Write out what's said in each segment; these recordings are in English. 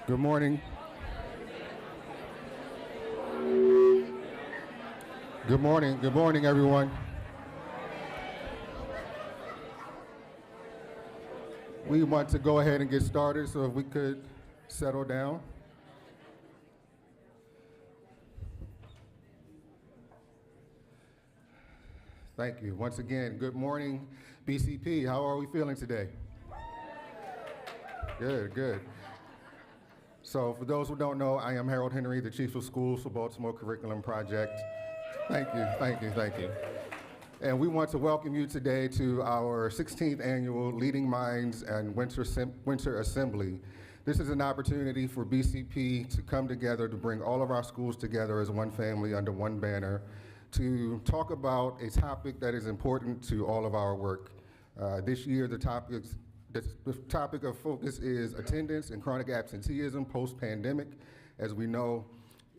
Good morning. Good morning. Good morning, everyone. We want to go ahead and get started, so if we could settle down. Thank you. Once again, good morning, BCP. How are we feeling today? Good, good. So for those who don't know, I am Harold Henry, the Chief of Schools for Baltimore Curriculum Project. Thank you, thank you, thank you. And we want to welcome you today to our 16th annual Leading Minds and Winter Assembly. This is an opportunity for BCP to come together to bring all of our schools together as one family under one banner to talk about a topic that is important to all of our work. This year, the topic of focus is attendance and chronic absenteeism post-pandemic. As we know,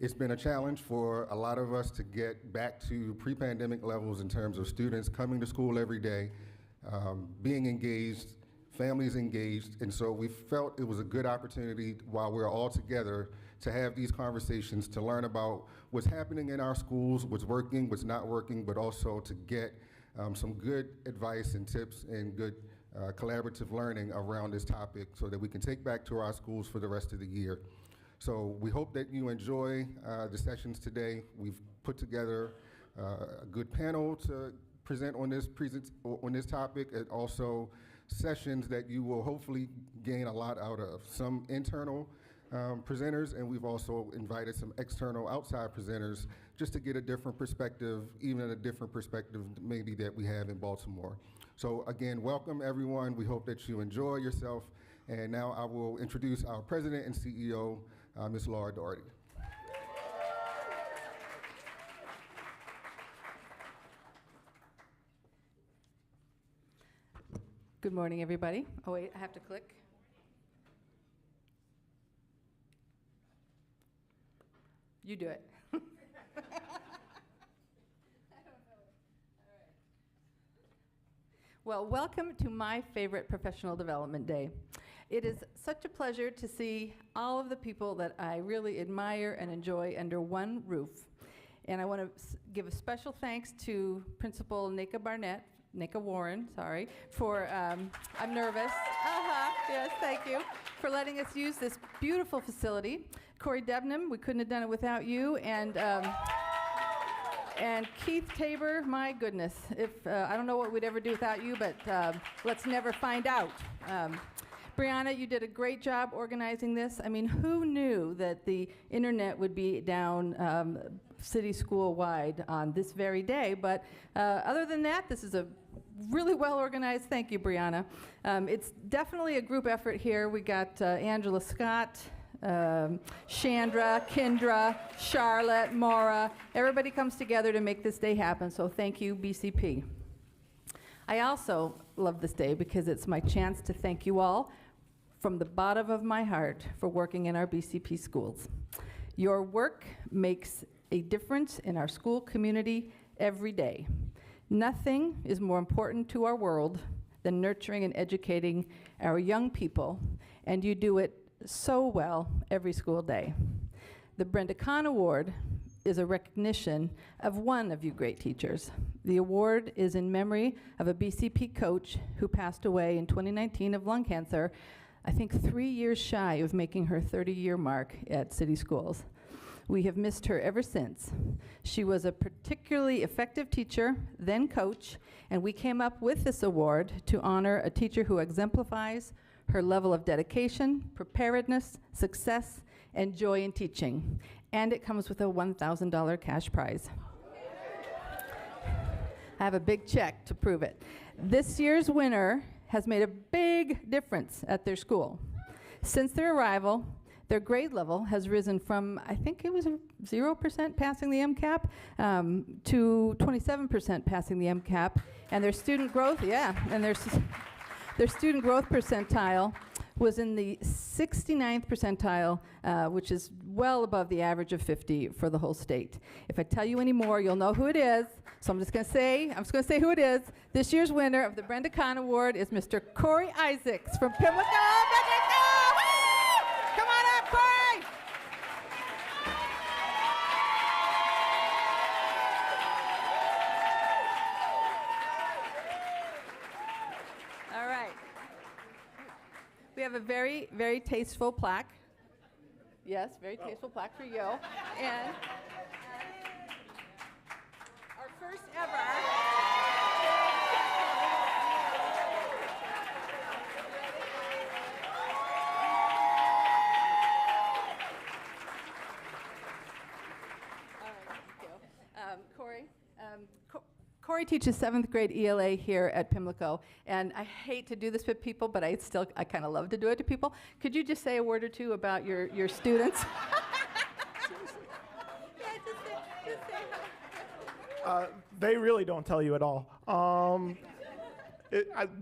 it's been a challenge for a lot of us to get back to pre-pandemic levels in terms of students coming to school every day, being engaged, families engaged, and so we felt it was a good opportunity while we're all together to have these conversations, to learn about what's happening in our schools, what's working, what's not working, but also to get some good advice and tips and good collaborative learning around this topic so that we can take back to our schools for the rest of the year. So we hope that you enjoy the sessions today. We've put together a good panel to present on this topic, and also sessions that you will hopefully gain a lot out of. Some internal presenters, and we've also invited some external outside presenters just to get a different perspective, even a different perspective maybe that we have in Baltimore. So again, welcome everyone. We hope that you enjoy yourself. And now I will introduce our president and CEO, Ms. Laura Doherty. Good morning, everybody. Oh wait, I have to click. You do it. Well, welcome to my favorite professional development day. It is such a pleasure to see all of the people that I really admire and enjoy under one roof. And I want to give a special thanks to Principal Nika Warren, for, I'm nervous. Yes, thank you, for letting us use this beautiful facility. Corey Debnam, we couldn't have done it without you. And Keith Tabor, my goodness, if I don't know what we'd ever do without you, but let's never find out. Brianna, you did a great job organizing this. I mean, who knew that the internet would be down city school-wide on this very day? But other than that, this is a really well organized. Thank you, Brianna. It's definitely a group effort here. We got Angela Scott, Chandra, Kendra, Charlotte, Maura. Everybody comes together to make this day happen, so thank you, BCP. I also love this day because it's my chance to thank you all from the bottom of my heart for working in our BCP schools. Your work makes a difference in our school community every day. Nothing is more important to our world than nurturing and educating our young people, and you do it so well every school day. The Brenda Kahn Award is a recognition of one of you great teachers. The award is in memory of a BCP coach who passed away in 2019 of lung cancer, I think 3 years shy of making her 30-year mark at City Schools. We have missed her ever since. She was a particularly effective teacher, then coach, and we came up with this award to honor a teacher who exemplifies her level of dedication, preparedness, success, and joy in teaching. And it comes with a $1,000 cash prize. I have a big check to prove it. This year's winner has made a big difference at their school. Since their arrival, their grade level has risen from, I think it was 0% passing the MCAP to 27% passing the MCAP. And their student growth, and their student growth percentile was in the 69th percentile, which is well above the average of 50 for the whole state. If I tell you any more, you'll know who it is. So I'm just going to say who it is. This year's winner of the Brenda Kahn Award is Mr. Corey Isaacs from Pimlico. Come on up, Corey! We have a very, very tasteful plaque. Yes, very tasteful plaque for you. And our first ever. Corey teaches 7th grade ELA here at Pimlico, and I hate to do this with people, but I kind of love to do it to people. Could you just say a word or two about your students? Yeah, just say hi. They really don't tell you at all. I'm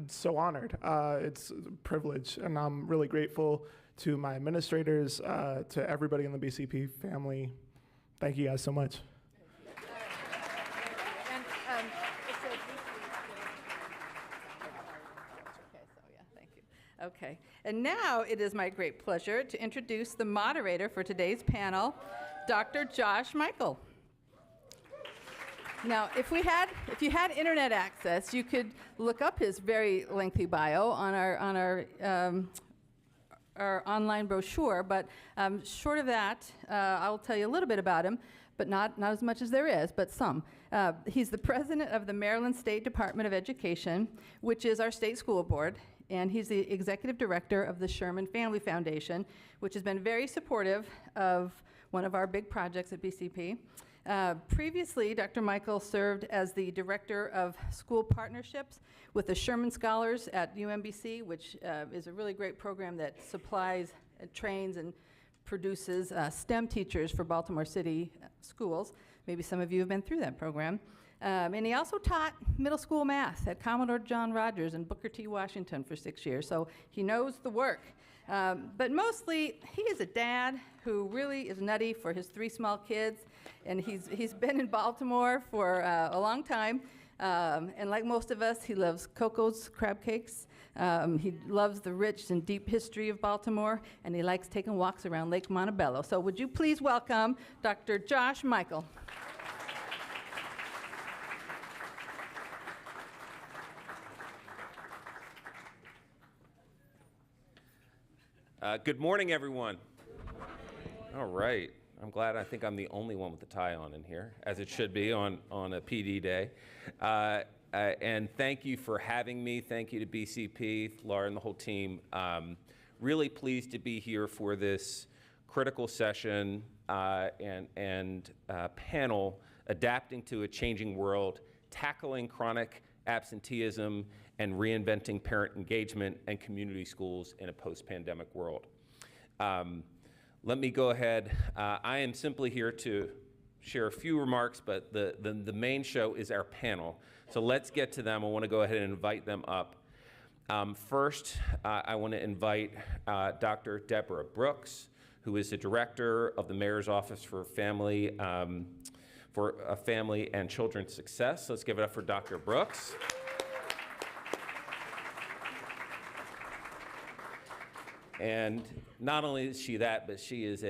so honored. It's a privilege, and I'm really grateful to my administrators, to everybody in the BCP family. Thank you guys so much. Okay, and now it is my great pleasure to introduce the moderator for today's panel, Dr. Josh Michael. Now, if you had internet access, you could look up his very lengthy bio on our online brochure. But short of that, I'll tell you a little bit about him, but not as much as there is, but some. He's the president of the Maryland State Department of Education, which is our state school board. And he's the executive director of the Sherman Family Foundation, which has been very supportive of one of our big projects at BCP. Previously, Dr. Michael served as the director of school partnerships with the Sherman Scholars at UMBC, which is a really great program that supplies, trains, and produces STEM teachers for Baltimore City schools. Maybe some of you have been through that program. And he also taught middle school math at Commodore John Rogers in Booker T. Washington for 6 years, so he knows the work. But mostly, he is a dad who really is nutty for his 3 small kids, and he's been in Baltimore for a long time. And like most of us, he loves Coco's crab cakes. He loves the rich and deep history of Baltimore, and he likes taking walks around Lake Montebello. So would you please welcome Dr. Josh Michael. Good morning, everyone. All right. I'm glad. I think I'm the only one with the tie on in here, as it should be on a PD day. And thank you for having me. Thank you to BCP, Laura, and the whole team. Really pleased to be here for this critical session and panel, Adapting to a Changing World, Tackling Chronic Absenteeism and Reinventing Parent Engagement and Community Schools in a Post-Pandemic World. Let me go ahead. I am simply here to share a few remarks, but the main show is our panel. So let's get to them. I want to go ahead and invite them up. First, I want to invite Dr. Debra Brooks, who is the director of the Mayor's Office for Family and Children's Success. Let's give it up for Dr. Brooks. And not only is she that, but she is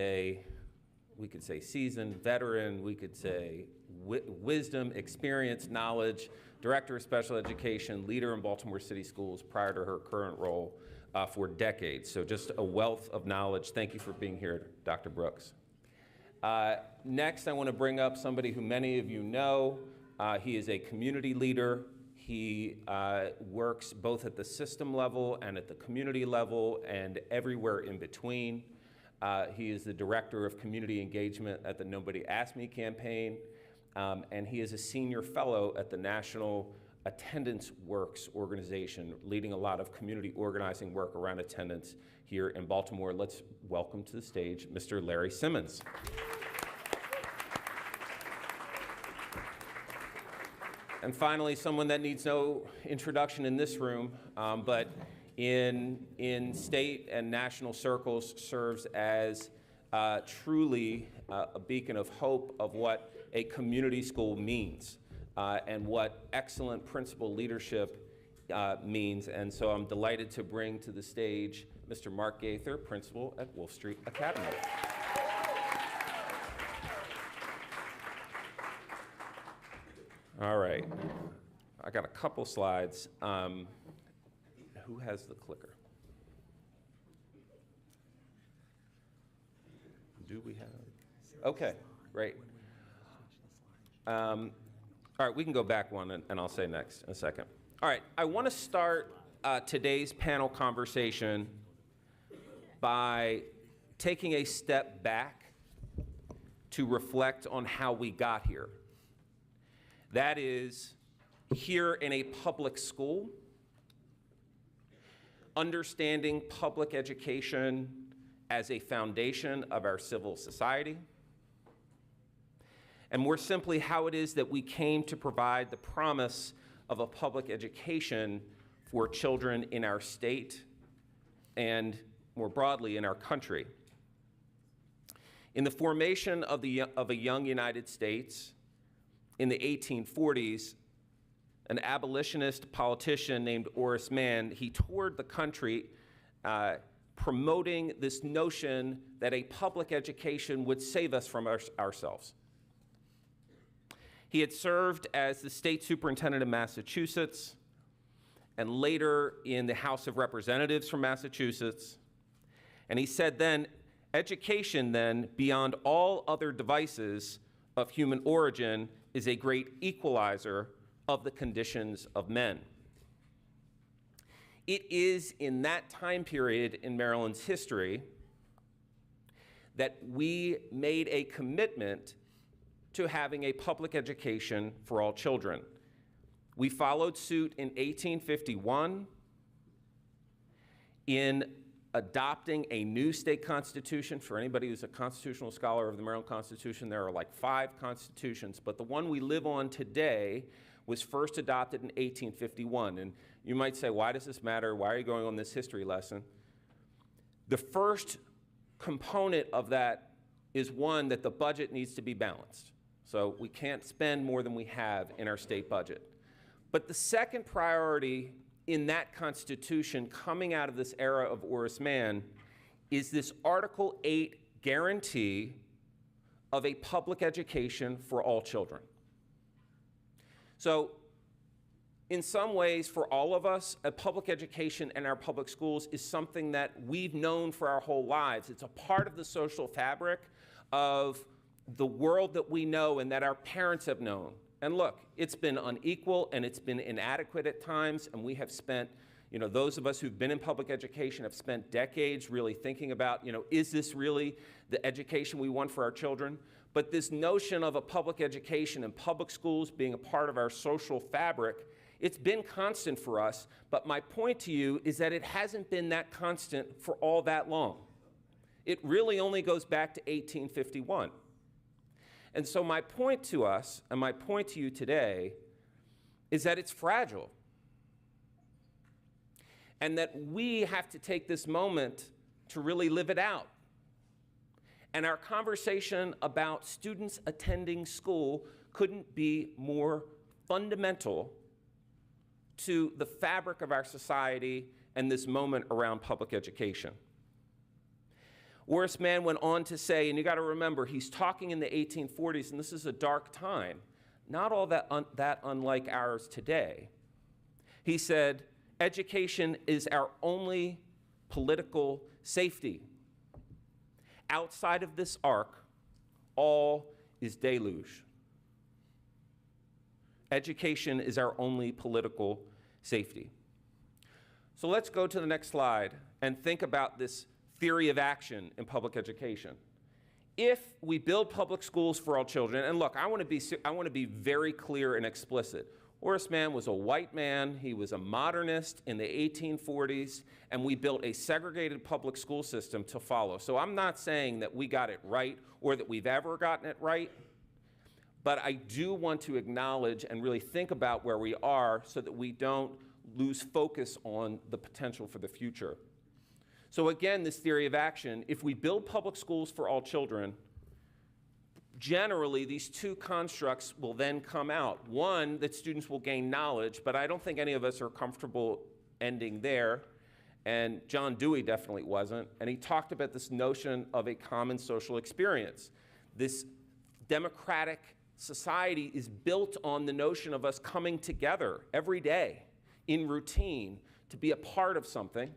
we could say seasoned veteran, we could say wisdom, experience, knowledge, director of special education, leader in Baltimore City schools prior to her current role for decades. So just a wealth of knowledge. Thank you for being here, Dr. Brooks. Next, I want to bring up somebody who many of you know. He is a community leader. He works both at the system level and at the community level and everywhere in between. He is the director of community engagement at the Nobody Asked Me campaign, and he is a senior fellow at the National Attendance Works organization, leading a lot of community organizing work around attendance here in Baltimore. Let's welcome to the stage Mr. Larry Simmons. And finally, someone that needs no introduction in this room, but in state and national circles serves as truly a beacon of hope of what a community school means and what excellent principal leadership means. And so I'm delighted to bring to the stage Mr. Mark Gaither, principal at Wolfe Street Academy. All right, I got a couple slides. Who has the clicker? Do we have? Okay, great. All right, we can go back one, and I'll say next in a second. All right, I want to start today's panel conversation by taking a step back to reflect on how we got here. That is, here in a public school, understanding public education as a foundation of our civil society, and more simply, how it is that we came to provide the promise of a public education for children in our state and more broadly in our country. In the formation of a young United States in the 1840s, an abolitionist politician named Horace Mann, he toured the country promoting this notion that a public education would save us from ourselves. He had served as the state superintendent of Massachusetts and later in the House of Representatives from Massachusetts. And he said then, education then, beyond all other devices of human origin, is a great equalizer of the conditions of men. It is in that time period in Maryland's history that we made a commitment to having a public education for all children. We followed suit in 1851 in adopting a new state constitution. For anybody who's a constitutional scholar of the Maryland Constitution, there are like 5 constitutions, but the one we live on today was first adopted in 1851. And you might say, why does this matter? Why are you going on this history lesson? The first component of that is one, that the budget needs to be balanced. So we can't spend more than we have in our state budget. But the second priority in that Constitution coming out of this era of Horace Mann is this Article 8 guarantee of a public education for all children. So in some ways, for all of us, a public education in our public schools is something that we've known for our whole lives. It's a part of the social fabric of the world that we know and that our parents have known. And look, it's been unequal and it's been inadequate at times, and we have spent, those of us who've been in public education have spent decades really thinking about, is this really the education we want for our children? But this notion of a public education and public schools being a part of our social fabric, it's been constant for us, but my point to you is that it hasn't been that constant for all that long. It really only goes back to 1851. And so my point to us, and my point to you today, is that it's fragile. And that we have to take this moment to really live it out. And our conversation about students attending school couldn't be more fundamental to the fabric of our society and this moment around public education. Horace Mann went on to say, and you got to remember, he's talking in the 1840s, and this is a dark time, not all that unlike ours today. He said, education is our only political safety. Outside of this ark, all is deluge. Education is our only political safety. So let's go to the next slide and think about this theory of action in public education. If we build public schools for all children, and look, I want to be very clear and explicit. Horace Mann was a white man, he was a modernist in the 1840s, and we built a segregated public school system to follow. So I'm not saying that we got it right or that we've ever gotten it right, but I do want to acknowledge and really think about where we are so that we don't lose focus on the potential for the future. So again, this theory of action, if we build public schools for all children, generally these two constructs will then come out. One, that students will gain knowledge, but I don't think any of us are comfortable ending there. And John Dewey definitely wasn't. And he talked about this notion of a common social experience. This democratic society is built on the notion of us coming together every day in routine to be a part of something.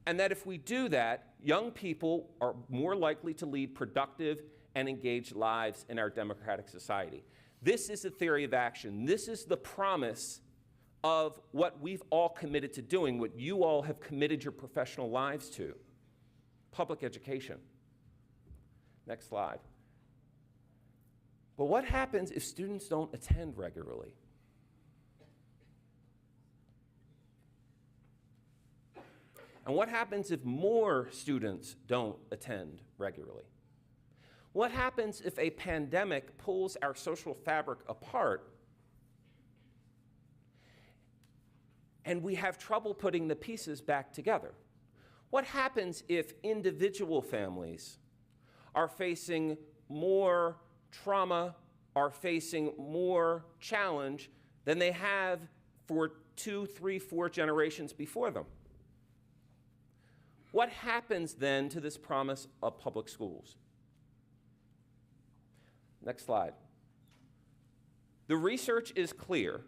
And that if we do that, young people are more likely to lead productive and engaged lives in our democratic society. This is the theory of action. This is the promise of what we've all committed to doing, what you all have committed your professional lives to: public education. Next slide. But what happens if students don't attend regularly? And what happens if more students don't attend regularly? What happens if a pandemic pulls our social fabric apart and we have trouble putting the pieces back together? What happens if individual families are facing more trauma, are facing more challenge than they have for 2, 3, 4 generations before them? What happens then to this promise of public schools? Next slide. The research is clear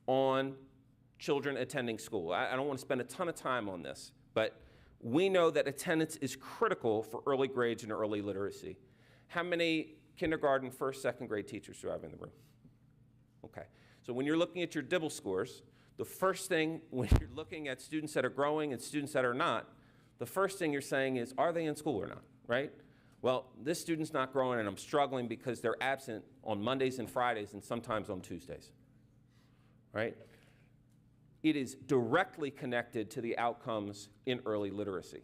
on children attending school. I don't want to spend a ton of time on this, but we know that attendance is critical for early grades and early literacy. How many kindergarten, first, second grade teachers do I have in the room? Okay. So when you're looking at your DIBEL scores, the first thing when you're looking at students that are growing and students that are not, the first thing you're saying is, are they in school or not, right? Well, this student's not growing and I'm struggling because they're absent on Mondays and Fridays and sometimes on Tuesdays, right? It is directly connected to the outcomes in early literacy.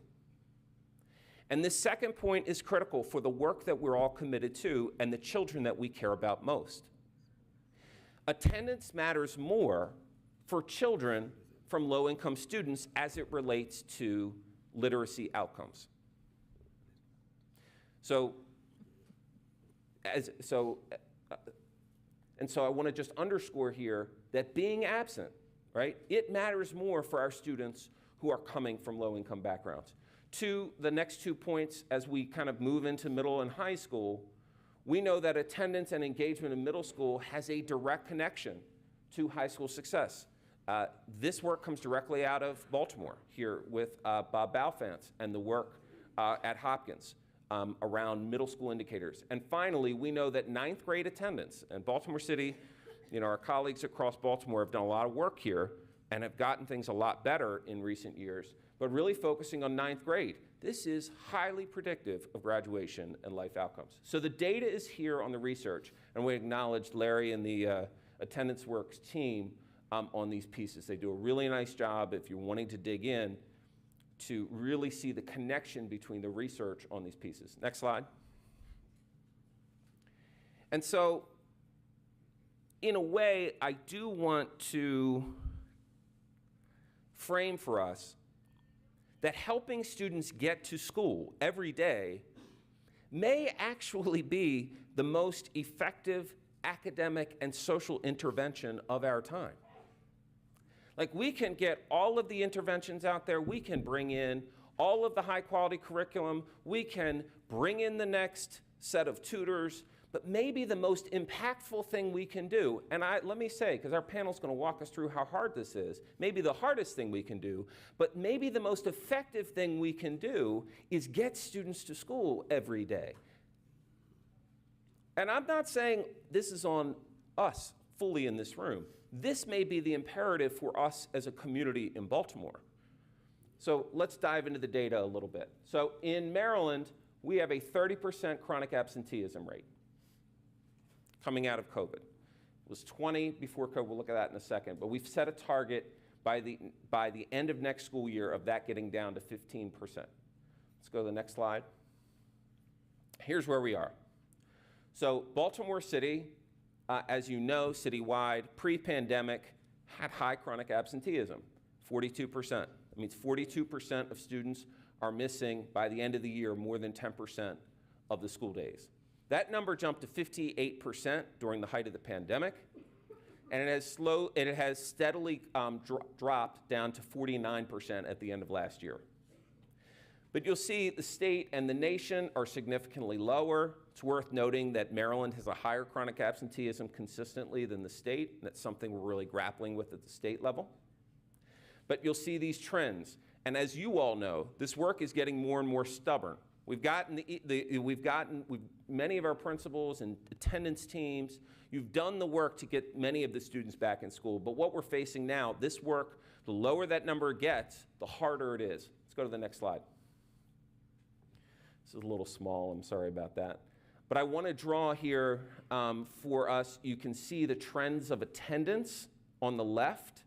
And this second point is critical for the work that we're all committed to and the children that we care about most. Attendance matters more for children from low-income students as it relates to literacy outcomes. So I want to just underscore here that being absent, right, it matters more for our students who are coming from low-income backgrounds. To the next 2 points, as we kind of move into middle and high school, we know that attendance and engagement in middle school has a direct connection to high school success. This work comes directly out of Baltimore here with Bob Balfance and the work at Hopkins around middle school indicators. And finally, we know that 9th grade attendance, and Baltimore City, our colleagues across Baltimore have done a lot of work here and have gotten things a lot better in recent years, but really focusing on 9th grade. This is highly predictive of graduation and life outcomes. So the data is here on the research, and we acknowledge Larry and the Attendance Works team on these pieces. They do a really nice job if you're wanting to dig in to really see the connection between the research on these pieces. Next slide. And so, in a way, I do want to frame for us that helping students get to school every day may actually be the most effective academic and social intervention of our time. Like, we can get all of the interventions out there, we can bring in all of the high quality curriculum, we can bring in the next set of tutors, but maybe the most impactful thing we can do, and let me say, because our panel's going to walk us through how hard this is, maybe the hardest thing we can do, but maybe the most effective thing we can do is get students to school every day. And I'm not saying this is on us fully in this room. This may be the imperative for us as a community in Baltimore. So let's dive into the data a little bit. So in Maryland, we have a 30% chronic absenteeism rate coming out of COVID. It was 20 before COVID, we'll look at that in a second, but we've set a target by the end of next school year of that getting down to 15%. Let's go to the next slide. Here's where we are. So Baltimore City, as you know, citywide, pre-pandemic, had high chronic absenteeism, 42%. That means 42% of students are missing, by the end of the year, more than 10% of the school days. That number jumped to 58% during the height of the pandemic, and it has steadily dropped down to 49% at the end of last year. But you'll see the state and the nation are significantly lower. It's worth noting that Maryland has a higher chronic absenteeism consistently than the state, and that's something we're really grappling with at the state level. But you'll see these trends. And as you all know, this work is getting more and more stubborn. We've gotten many of our principals and attendance teams, you've done the work to get many of the students back in school. But what we're facing now, this work, the lower that number gets, the harder it is. Let's go to the next slide. This is a little small, I'm sorry about that. But I want to draw here for us, you can see the trends of attendance on the left.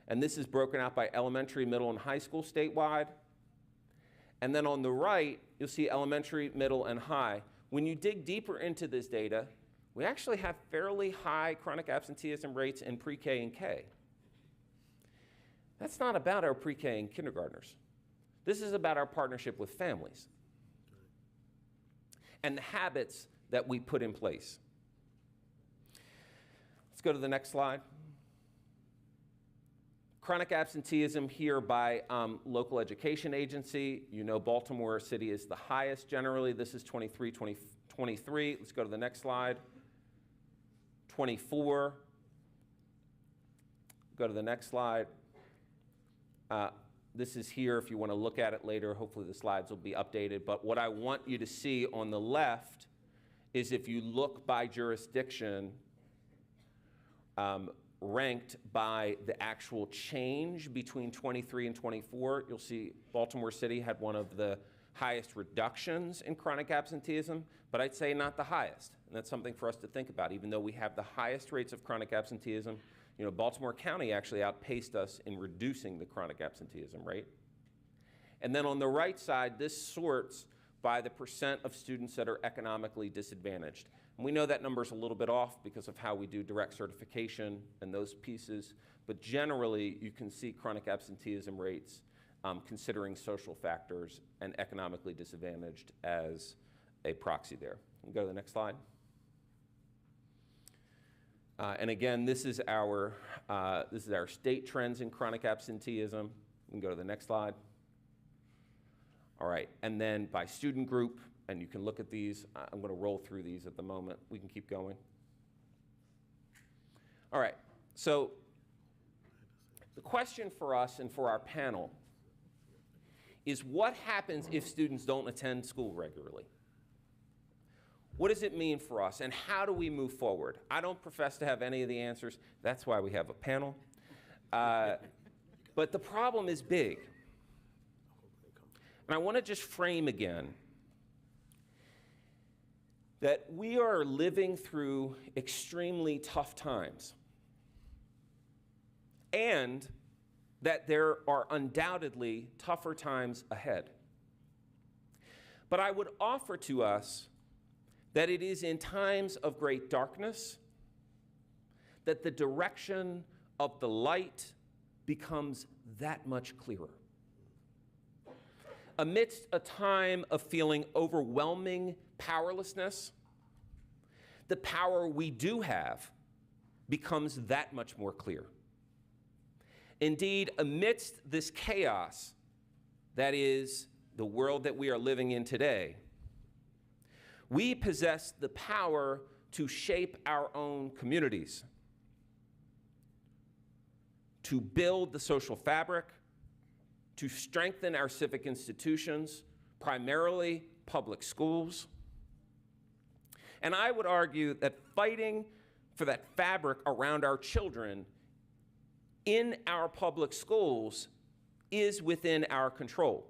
And this is broken out by elementary, middle, and high school statewide. And then on the right, you'll see elementary, middle, and high. When you dig deeper into this data, we actually have fairly high chronic absenteeism rates in pre-K and K. That's not about our pre-K and kindergartners. This is about our partnership with families and the habits that we put in place. Let's go to the next slide. Chronic absenteeism here by local education agency. You know Baltimore City is the highest generally. This is 23. Let's go to the next slide. 24. Go to the next slide. This is here if you want to look at it later. Hopefully the slides will be updated. But what I want you to see on the left is if you look by jurisdiction, ranked by the actual change between 23 and 24, you'll see Baltimore City had one of the highest reductions in chronic absenteeism, but I'd say not the highest. And that's something for us to think about. Even though we have the highest rates of chronic absenteeism, you know, Baltimore County actually outpaced us in reducing the chronic absenteeism rate. And then on the right side, this sorts by the percent of students that are economically disadvantaged. And we know that number's a little bit off because of how we do direct certification and those pieces, but generally you can see chronic absenteeism rates considering social factors and economically disadvantaged as a proxy there. We'll go to the next slide. And again, this is our state trends in chronic absenteeism. We can go to the next slide. All right, and then by student group, and you can look at these. I'm going to roll through these at the moment. We can keep going. All right, so the question for us and for our panel is what happens if students don't attend school regularly? What does it mean for us, and how do we move forward? I don't profess to have any of the answers. That's why we have a panel. But the problem is big. And I want to just frame again that we are living through extremely tough times, and that there are undoubtedly tougher times ahead. But I would offer to us that it is in times of great darkness that the direction of the light becomes that much clearer. Amidst a time of feeling overwhelming powerlessness, the power we do have becomes that much more clear. Indeed, amidst this chaos that is the world that we are living in today, we possess the power to shape our own communities, to build the social fabric, to strengthen our civic institutions, primarily public schools. And I would argue that fighting for that fabric around our children in our public schools is within our control.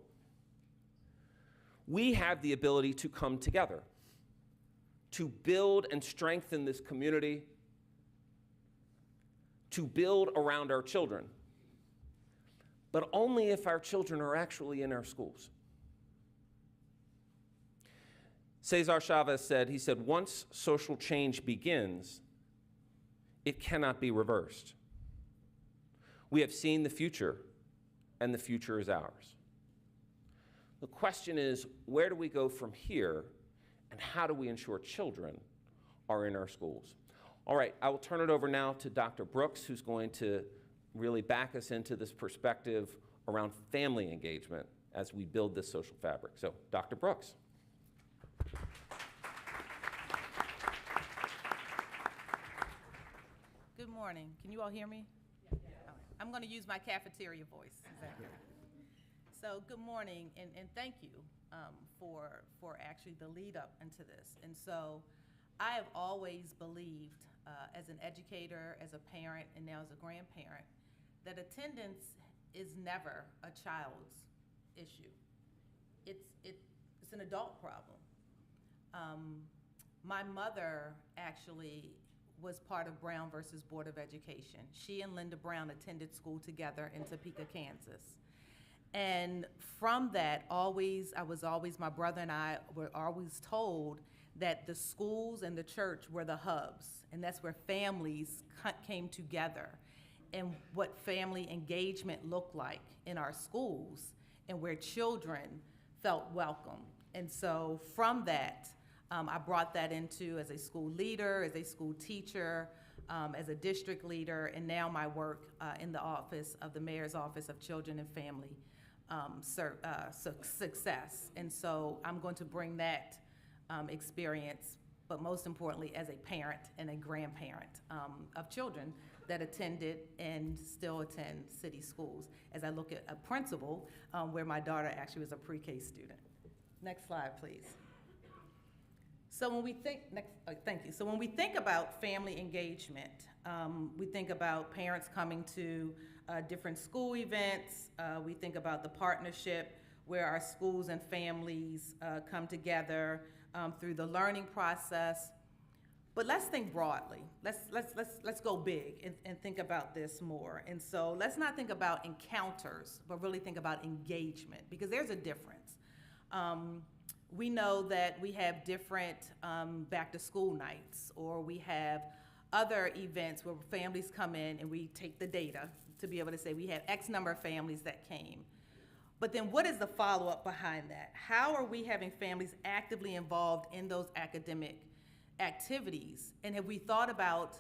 We have the ability to come together, to build and strengthen this community, to build around our children, but only if our children are actually in our schools. Cesar Chavez said, he said, once social change begins, it cannot be reversed. We have seen the future, and the future is ours. The question is, where do we go from here, and how do we ensure children are in our schools? All right, I will turn it over now to Dr. Brooks, who's going to really back us into this perspective around family engagement as we build this social fabric. So, Dr. Brooks. Good morning. Can you all hear me? Yeah. I'm going to use my cafeteria voice. Is that good? So good morning, and thank you for actually the lead up into this. And so I have always believed, as an educator, as a parent, and now as a grandparent, that attendance is never a child's issue. It's an adult problem. My mother actually was part of Brown versus Board of Education. She and Linda Brown attended school together in Topeka, Kansas. And from that, my brother and I were always told that the schools and the church were the hubs, and that's where families came together, and what family engagement looked like in our schools, and where children felt welcome. And so from that, I brought that into as a school leader, as a school teacher, as a district leader, and now my work in the office of the Mayor's Office of Children and Family Success. And so I'm going to bring that experience, but most importantly as a parent and a grandparent of children that attended and still attend city schools, as I look at a principal where my daughter actually was a pre-K student. Next slide, please. So when we think, thank you. So when we think about family engagement, we think about parents coming to different school events. We think about the partnership where our schools and families come together through the learning process. But let's think broadly. Let's go big and think about this more. And so let's not think about encounters, but really think about engagement, because there's a difference. We know that we have different back to school nights, or we have other events where families come in and we take the data to be able to say we have X number of families that came. But then what is the follow-up behind that? How are we having families actively involved in those academic activities? And have we thought about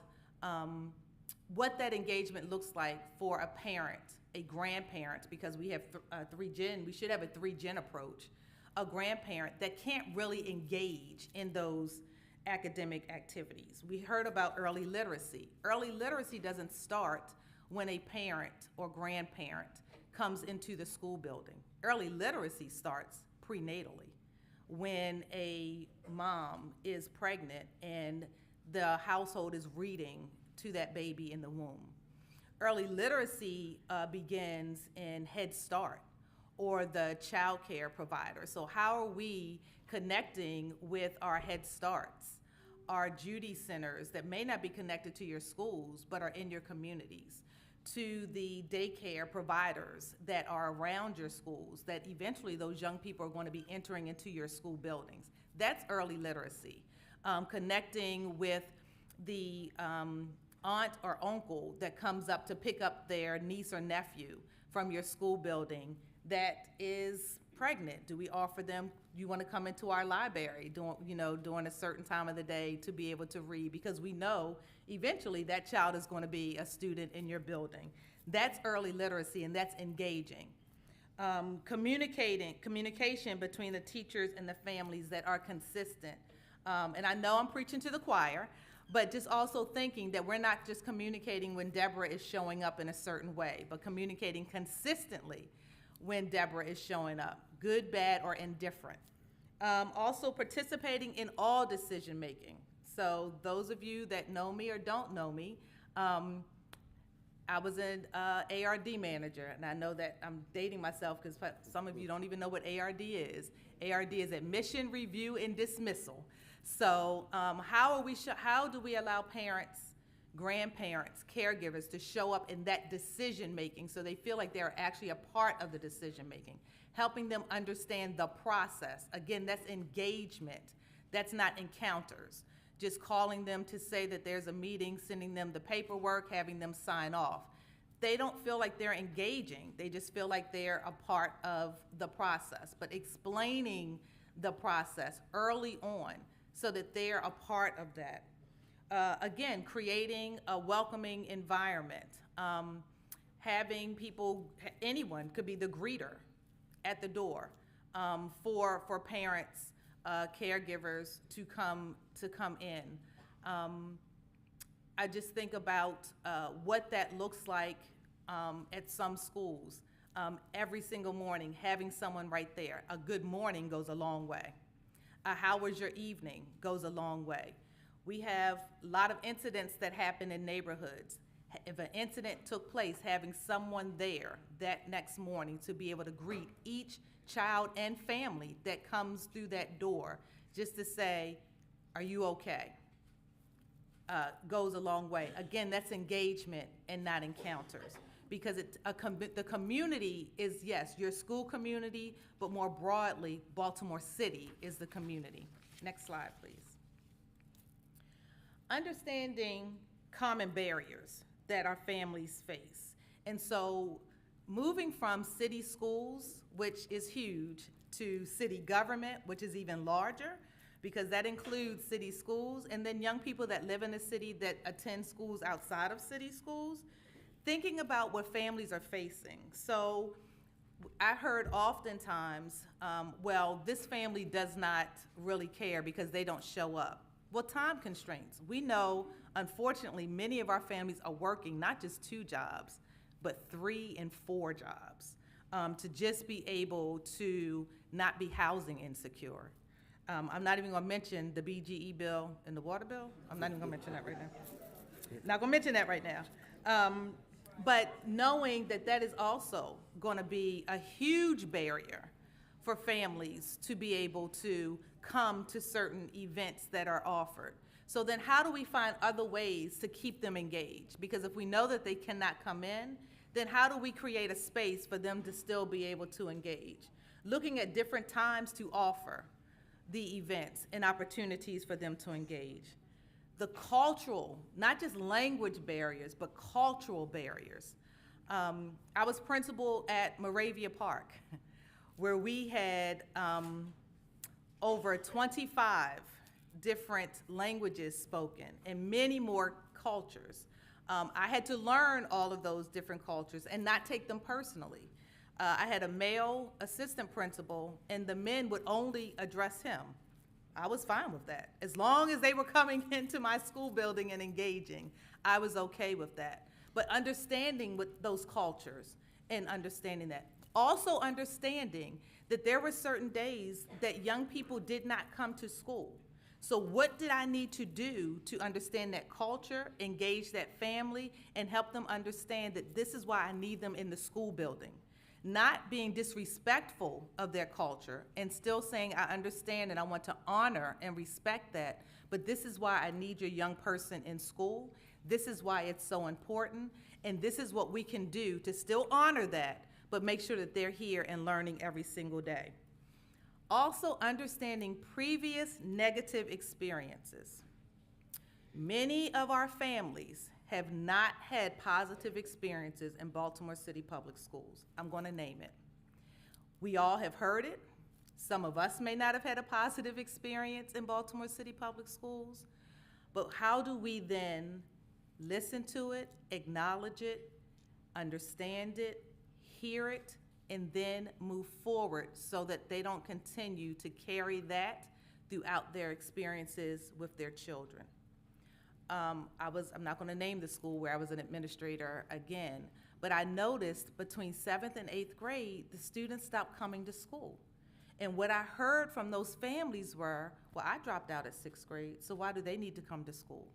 what that engagement looks like for a parent, a grandparent, because we have we should have a 3-gen approach, a grandparent that can't really engage in those academic activities. We heard about early literacy. Early literacy doesn't start when a parent or grandparent comes into the school building. Early literacy starts prenatally, when a mom is pregnant and the household is reading to that baby in the womb. Early literacy begins in Head Start or the child care provider. So how are we connecting with our Head Starts, our Judy centers that may not be connected to your schools but are in your communities, to the daycare providers that are around your schools, that eventually those young people are going to be entering into your school buildings? That's early literacy. Connecting with the aunt or uncle that comes up to pick up their niece or nephew from your school building that is pregnant. Do we offer them, you want to come into our library during a certain time of the day to be able to read, because we know eventually that child is going to be a student in your building. That's early literacy, and that's engaging. Communication between the teachers and the families that are consistent. And I know I'm preaching to the choir, but just also thinking that we're not just communicating when Debra is showing up in a certain way, but communicating consistently when Debra is showing up, good, bad, or indifferent. Also participating in all decision making. So those of you that know me or don't know me, I was an ARD manager, and I know that I'm dating myself because some of you don't even know what ARD is. ARD is admission, review, and dismissal. So how do we allow parents, grandparents, caregivers to show up in that decision making so they feel like they're actually a part of the decision making, helping them understand the process? Again, that's engagement. That's not encounters. Just calling them to say that there's a meeting, sending them the paperwork, having them sign off. They don't feel like they're engaging. They just feel like they're a part of the process. But explaining the process early on so that they're a part of that. Again, creating a welcoming environment. Having people, anyone could be the greeter at the door for parents, caregivers to come in. I just think about what that looks like at some schools. every single morning, having someone right there. A good morning goes a long way. How was your evening goes a long way. We have a lot of incidents that happen in neighborhoods. If an incident took place, having someone there that next morning to be able to greet each child and family that comes through that door, just to say, are you okay? Goes a long way. Again, that's engagement and not encounters. Because the community is, yes, your school community, but more broadly, Baltimore City is the community. Next slide, please. Understanding common barriers that our families face. And so moving from city schools, which is huge, to city government, which is even larger, because that includes city schools, and then young people that live in the city that attend schools outside of city schools, thinking about what families are facing. So I heard oftentimes, well, this family does not really care because they don't show up. Well, time constraints. We know, unfortunately, many of our families are working not just 2 jobs, but 3 and 4 jobs to just be able to not be housing insecure. I'm not even gonna mention the BGE bill and the water bill. I'm not even gonna mention that right now. Not gonna mention that right now. But knowing that that is also gonna be a huge barrier for families to be able to come to certain events that are offered. So then how do we find other ways to keep them engaged? Because if we know that they cannot come in, then how do we create a space for them to still be able to engage? Looking at different times to offer the events and opportunities for them to engage. The cultural, not just language barriers, but cultural barriers. I was principal at Moravia Park, where we had over 25 different languages spoken and many more cultures. I had to learn all of those different cultures and not take them personally. I had a male assistant principal, and the men would only address him. I was fine with that. As long as they were coming into my school building and engaging, I was okay with that. But understanding with those cultures and understanding that. Also understanding that there were certain days that young people did not come to school. So what did I need to do to understand that culture, engage that family, and help them understand that this is why I need them in the school building? Not being disrespectful of their culture and still saying, I understand and I want to honor and respect that, but this is why I need your young person in school. This is why it's so important, and this is what we can do to still honor that, but make sure that they're here and learning every single day. Also understanding previous negative experiences. Many of our families have not had positive experiences in Baltimore City Public Schools. I'm going to name it. We all have heard it. Some of us may not have had a positive experience in Baltimore City Public Schools, but how do we then listen to it, acknowledge it, understand it, hear it, and then move forward so that they don't continue to carry that throughout their experiences with their children. I'm not going to name the school where I was an administrator again, but I noticed between 7th and 8th grade, the students stopped coming to school. And what I heard from those families were, well, I dropped out at 6th grade, so why do they need to come to school?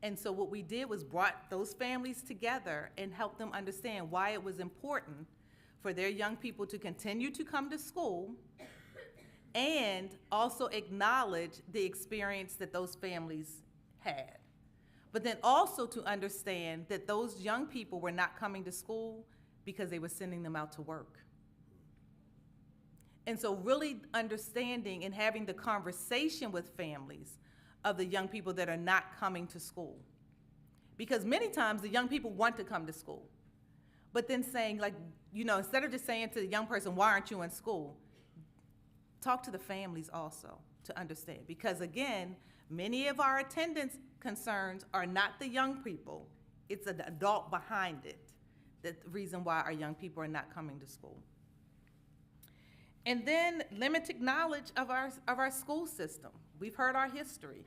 And so what we did was brought those families together and helped them understand why it was important for their young people to continue to come to school and also acknowledge the experience that those families had. But then also to understand that those young people were not coming to school because they were sending them out to work. And so really understanding and having the conversation with families of the young people that are not coming to school. Because many times the young people want to come to school. But then saying, like, you know, instead of just saying to the young person, why aren't you in school? Talk to the families also to understand. Because again, many of our attendance concerns are not the young people, it's an adult behind it. That's the reason why our young people are not coming to school. And then limited knowledge of our school system. We've heard our history.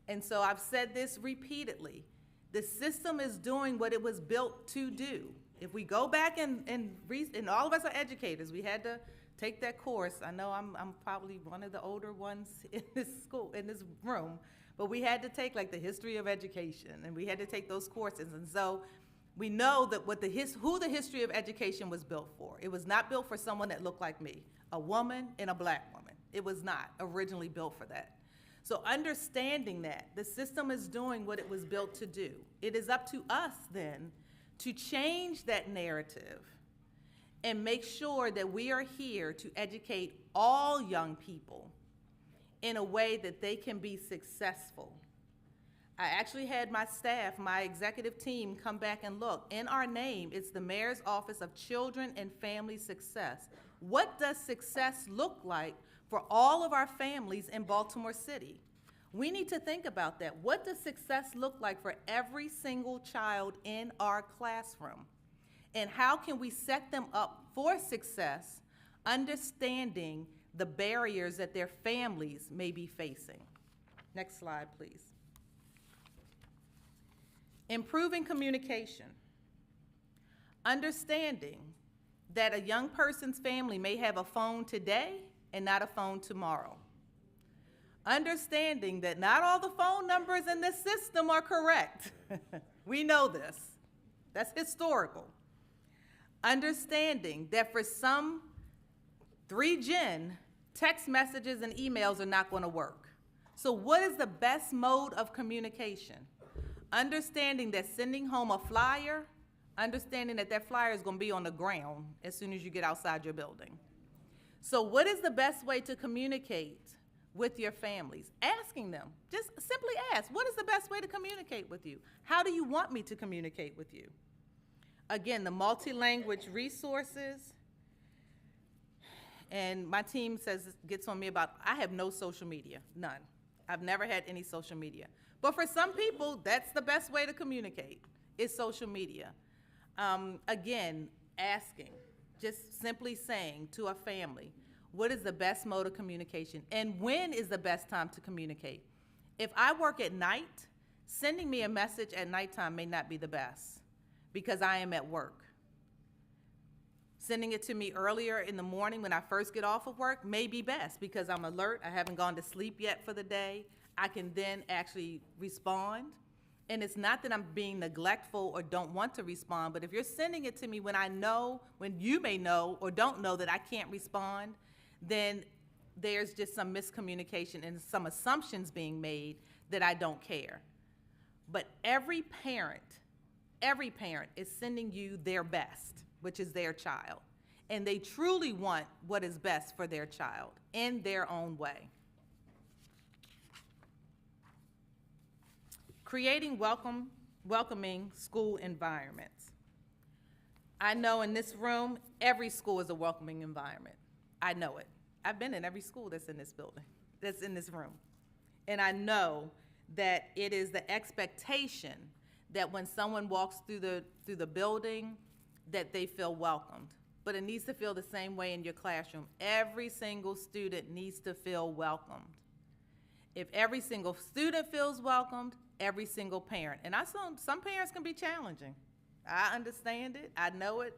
And so I've said this repeatedly. The system is doing what it was built to do. If we go back and all of us are educators, we had to take that course. I know I'm probably one of the older ones in this school, in this room, but we had to take like the history of education, and we had to take those courses. And so we know that who the history of education was built for. It was not built for someone that looked like me, a woman and a black woman. It was not originally built for that. So understanding that the system is doing what it was built to do, it is up to us then to change that narrative and make sure that we are here to educate all young people in a way that they can be successful. I actually had my staff, my executive team, come back and look. In our name, it's the Mayor's Office of Children and Family Success. What does success look like for all of our families in Baltimore City? We need to think about that. What does success look like for every single child in our classroom? And how can we set them up for success, understanding the barriers that their families may be facing? Next slide, please. Improving communication. Understanding that a young person's family may have a phone today and not a phone tomorrow. Understanding that not all the phone numbers in this system are correct. We know this. That's historical. Understanding that for some 3Gen, text messages and emails are not going to work. So what is the best mode of communication? Understanding that sending home a flyer, understanding that that flyer is going to be on the ground as soon as you get outside your building. So what is the best way to communicate with your families? Asking them, just simply ask, what is the best way to communicate with you? How do you want me to communicate with you? Again, the multi-language resources, and my team gets on me about, I have no social media, none. I've never had any social media. But for some people, that's the best way to communicate, is social media. Again, asking, just simply saying to a family, what is the best mode of communication? And when is the best time to communicate? If I work at night, sending me a message at nighttime may not be the best because I am at work. Sending it to me earlier in the morning when I first get off of work may be best because I'm alert, I haven't gone to sleep yet for the day. I can then actually respond. And it's not that I'm being neglectful or don't want to respond, but if you're sending it to me when I know, when you may know or don't know that I can't respond, then there's just some miscommunication and some assumptions being made that I don't care. But every parent is sending you their best, which is their child. And they truly want what is best for their child in their own way. Creating welcoming school environments. I know in this room, every school is a welcoming environment. I know it. I've been in every school that's in this building, that's in this room. And I know that it is the expectation that when someone walks through the building, that they feel welcomed. But it needs to feel the same way in your classroom. Every single student needs to feel welcomed. If every single student feels welcomed, every single parent. And some parents can be challenging. I understand it. I know it.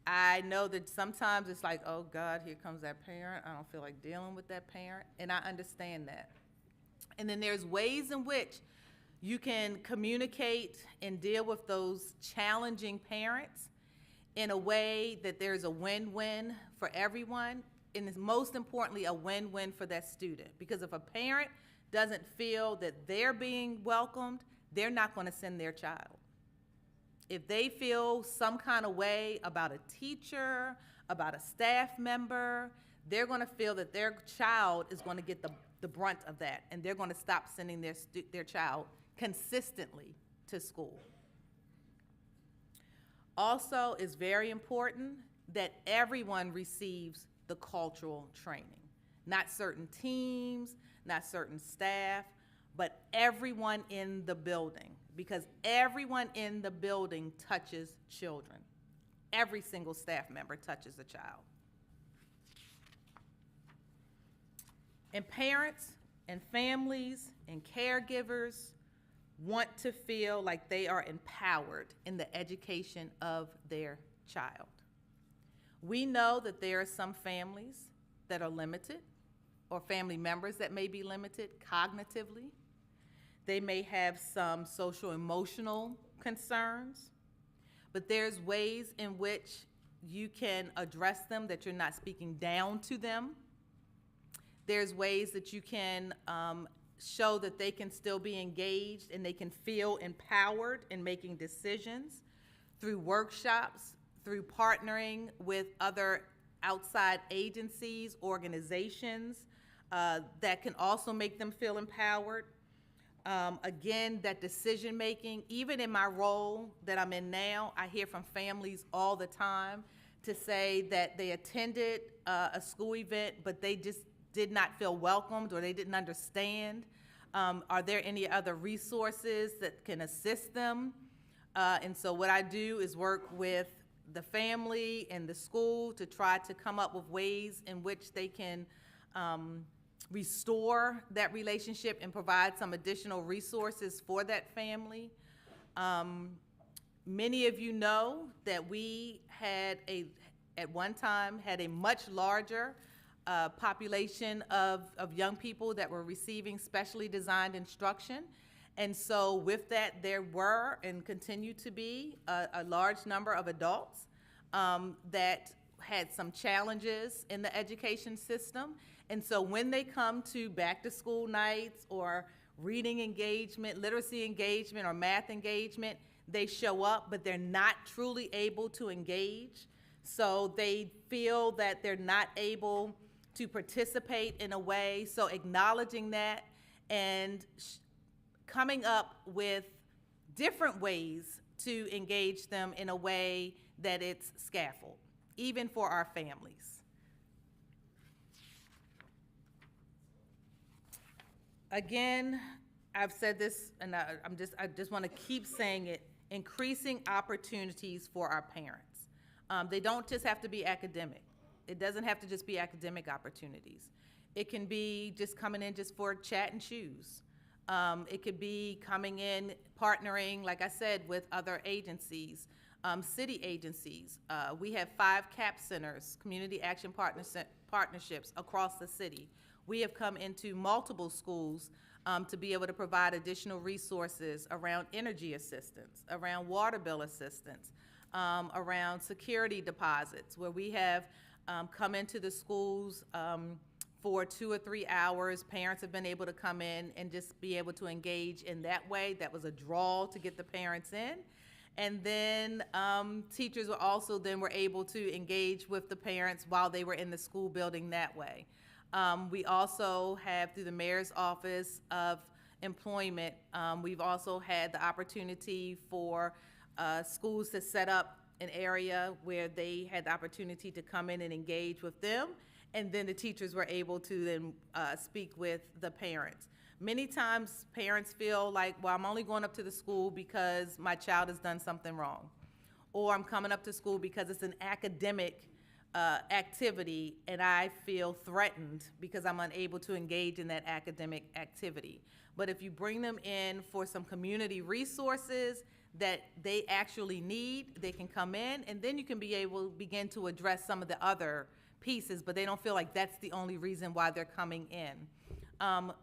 I know that sometimes it's like, oh God, here comes that parent. I don't feel like dealing with that parent. And I understand that. And then there's ways in which you can communicate and deal with those challenging parents in a way that there's a win-win for everyone. And it's most importantly, a win-win for that student. Because if a parent doesn't feel that they're being welcomed, they're not going to send their child. If they feel some kind of way about a teacher, about a staff member, they're going to feel that their child is going to get the brunt of that, and they're going to stop sending their child consistently to school. Also, it's very important that everyone receives the cultural training. Not certain teams, not certain staff, but everyone in the building, because everyone in the building touches children. Every single staff member touches a child. And parents and families and caregivers want to feel like they are empowered in the education of their child. We know that there are some families that are limited, or family members that may be limited cognitively. They may have some social emotional concerns, but there's ways in which you can address them that you're not speaking down to them. There's ways that you can show that they can still be engaged and they can feel empowered in making decisions through workshops, through partnering with other outside agencies, organizations that can also make them feel empowered. Again, that decision making, even in my role that I'm in now, I hear from families all the time to say that they attended a school event, but they just did not feel welcomed or they didn't understand. Are there any other resources that can assist them? And so what I do is work with the family and the school to try to come up with ways in which they can restore that relationship and provide some additional resources for that family. Many of you know that we had at one time had a much larger population of young people that were receiving specially designed instruction. And so with that, there were and continue to be a large number of adults that had some challenges in the education system. And so when they come to back to school nights or reading engagement, literacy engagement, or math engagement, they show up, but they're not truly able to engage. So they feel that they're not able to participate in a way. So acknowledging that and coming up with different ways to engage them in a way that it's scaffold, even for our families. Again, I've said this, and I just want to keep saying it, increasing opportunities for our parents. They don't just have to be academic. It doesn't have to just be academic opportunities. It can be just coming in just for chat and choose. It could be coming in, partnering, like I said, with other agencies, city agencies. We have 5 CAP centers, community action partnerships across the city. We have come into multiple schools to be able to provide additional resources around energy assistance, around water bill assistance, around security deposits, where we have come into the schools for 2 or 3 hours. Parents have been able to come in and just be able to engage in that way. That was a draw to get the parents in. And then teachers were also were able to engage with the parents while they were in the school building that way. We also have, through the Mayor's Office of Employment, we've also had the opportunity for schools to set up an area where they had the opportunity to come in and engage with them, and then the teachers were able to then speak with the parents. Many times parents feel like, well, I'm only going up to the school because my child has done something wrong, or I'm coming up to school because it's an academic activity and I feel threatened because I'm unable to engage in that academic activity. But if you bring them in for some community resources that they actually need, they can come in, and then you can be able to begin to address some of the other pieces, but they don't feel like that's the only reason why they're coming in.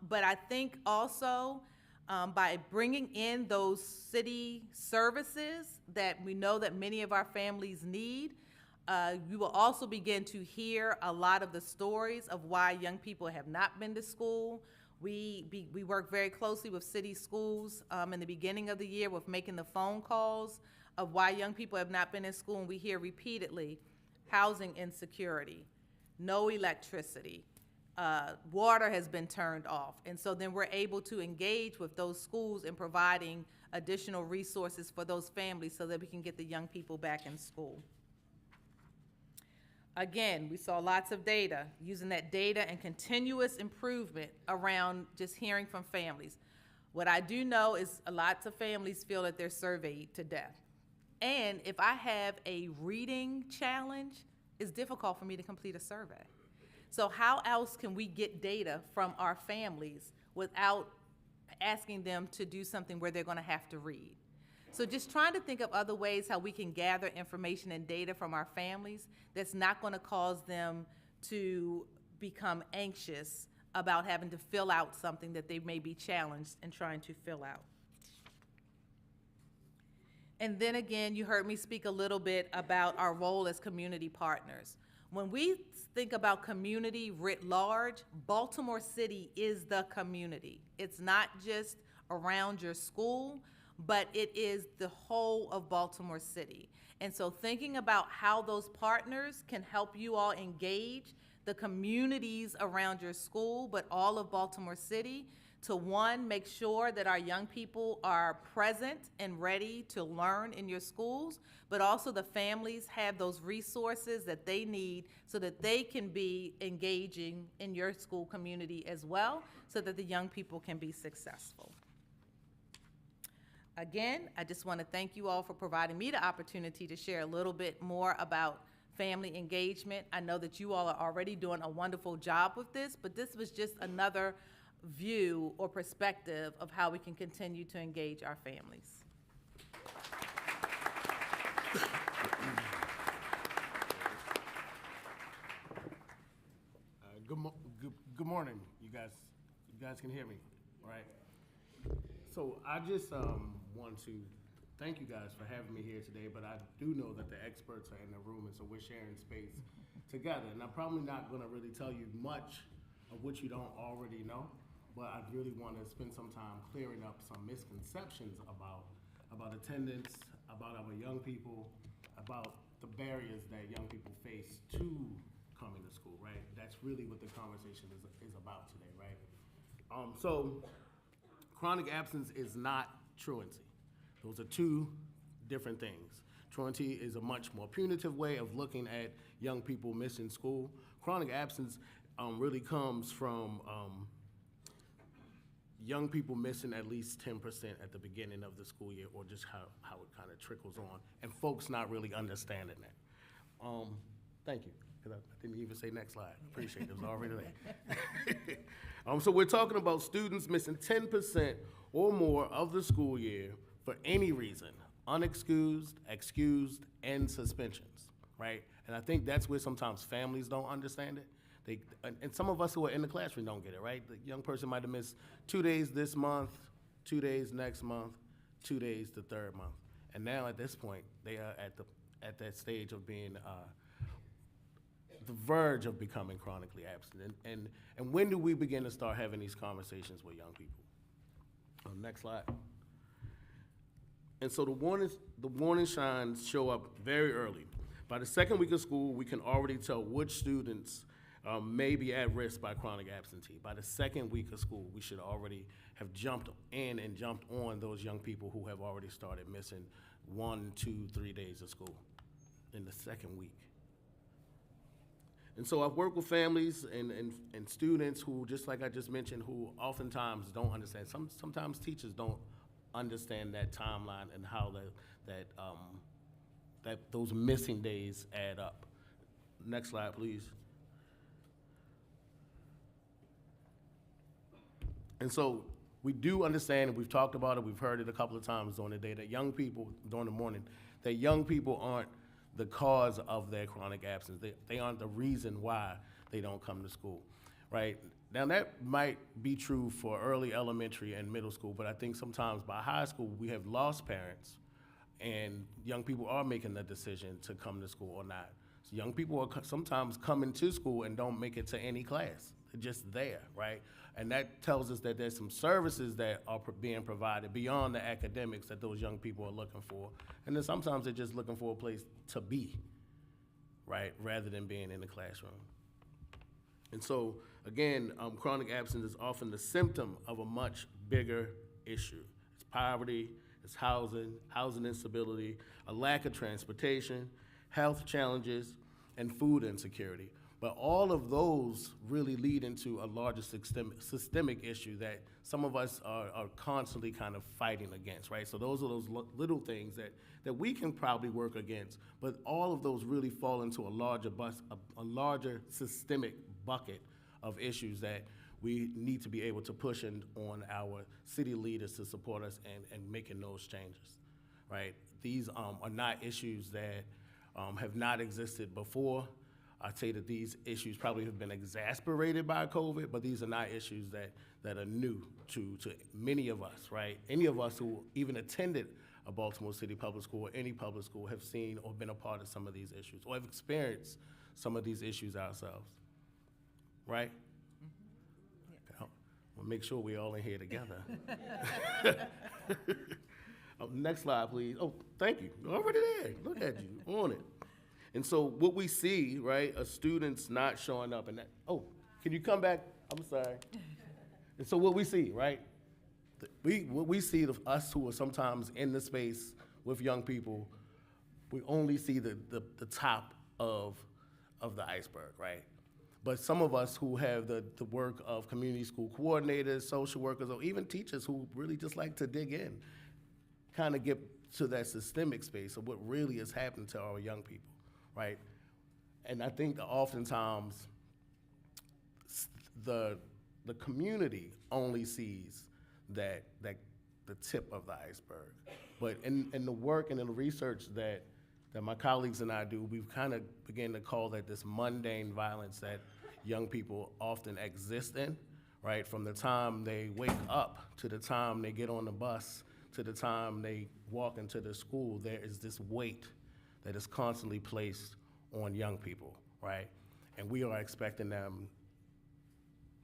But I think also by bringing in those city services that we know that many of our families need, you will also begin to hear a lot of the stories of why young people have not been to school. We work very closely with city schools in the beginning of the year with making the phone calls of why young people have not been in school, and we hear repeatedly housing insecurity, no electricity, water has been turned off. And so then we're able to engage with those schools in providing additional resources for those families so that we can get the young people back in school. Again, we saw lots of data, using that data and continuous improvement around just hearing from families. What I do know is lots of families feel that they're surveyed to death. And if I have a reading challenge, it's difficult for me to complete a survey. So how else can we get data from our families without asking them to do something where they're going to have to read. So just trying to think of other ways how we can gather information and data from our families that's not going to cause them to become anxious about having to fill out something that they may be challenged in trying to fill out. And then again, you heard me speak a little bit about our role as community partners. When we think about community writ large, Baltimore City is the community. It's not just around your school, but it is the whole of Baltimore City. And so thinking about how those partners can help you all engage the communities around your school, but all of Baltimore City, to one, make sure that our young people are present and ready to learn in your schools, but also the families have those resources that they need so that they can be engaging in your school community as well, so that the young people can be successful. Again, I just want to thank you all for providing me the opportunity to share a little bit more about family engagement. I know that you all are already doing a wonderful job with this, but this was just another view or perspective of how we can continue to engage our families. Good morning, you guys. You guys can hear me, right? So I just want to thank you guys for having me here today, but I do know that the experts are in the room, and so we're sharing space together. And I'm probably not going to really tell you much of what you don't already know, but I really want to spend some time clearing up some misconceptions about attendance, about our young people, about the barriers that young people face to coming to school, right? That's really what the conversation is about today, right? So chronic absence is not truancy. Those are two different things. Truancy is a much more punitive way of looking at young people missing school. Chronic absence really comes from young people missing at least 10% at the beginning of the school year, or just how it kind of trickles on, and folks not really understanding that. Thank you, because I didn't even say next slide. Appreciate it, it was already there. So we're talking about students missing 10% or more of the school year for any reason, unexcused, excused, and suspensions, right? And I think that's where sometimes families don't understand it. And some of us who are in the classroom don't get it, right? The young person might have missed 2 days this month, 2 days next month, 2 days the third month. And now at this point, they are at that stage of being the verge of becoming chronically absent. And when do we begin to start having these conversations with young people? Next slide. And so the warning signs show up very early. By the second week of school, we can already tell which students may be at risk by chronic absentee. By the second week of school, we should already have jumped in and jumped on those young people who have already started missing 1, 2, 3 days of school in the second week. And so I've worked with families and students who, just like I just mentioned, who oftentimes don't understand. Sometimes teachers don't understand that timeline and how that those missing days add up. Next slide, please. And so we do understand, and we've talked about it, we've heard it a couple of times during the day, that young people, during the morning, that young people aren't the cause of their chronic absence. They aren't the reason why they don't come to school, right? Now that might be true for early elementary and middle school, but I think sometimes by high school, we have lost parents and young people are making the decision to come to school or not. So young people are sometimes coming to school and don't make it to any class. They're just there, right? And that tells us that there's some services that are being provided beyond the academics that those young people are looking for. And then sometimes they're just looking for a place to be, right, rather than being in the classroom. And so, again, chronic absence is often the symptom of a much bigger issue. It's poverty, it's housing instability, a lack of transportation, health challenges, and food insecurity. But all of those really lead into a larger systemic issue that some of us are constantly kind of fighting against, right? So those are those little things that we can probably work against, but all of those really fall into a larger systemic bucket of issues that we need to be able to push on our city leaders to support us and making those changes, right? These are not issues that have not existed before. I'd say that these issues probably have been exasperated by COVID, but these are not issues that are new to many of us, right? Any of us who even attended a Baltimore City public school or any public school have seen or been a part of some of these issues or have experienced some of these issues ourselves, right? Mm-hmm. We'll make sure we're all in here together. Next slide, please. Oh, thank you. You're already there. Look at you, on it. And so what we see, right, are students not showing up and that, oh, can you come back? I'm sorry. And so what we see, right, what we see of us who are sometimes in the space with young people, we only see the top of the iceberg, right? But some of us who have the work of community school coordinators, social workers, or even teachers who really just like to dig in, kind of get to that systemic space of what really is happening to our young people. Right? And I think that oftentimes the community only sees that the tip of the iceberg. But in the work and in the research that my colleagues and I do, we've kind of began to call that this mundane violence that young people often exist in, right? From the time they wake up to the time they get on the bus to the time they walk into the school, there is this weight that is constantly placed on young people, right? And we are expecting them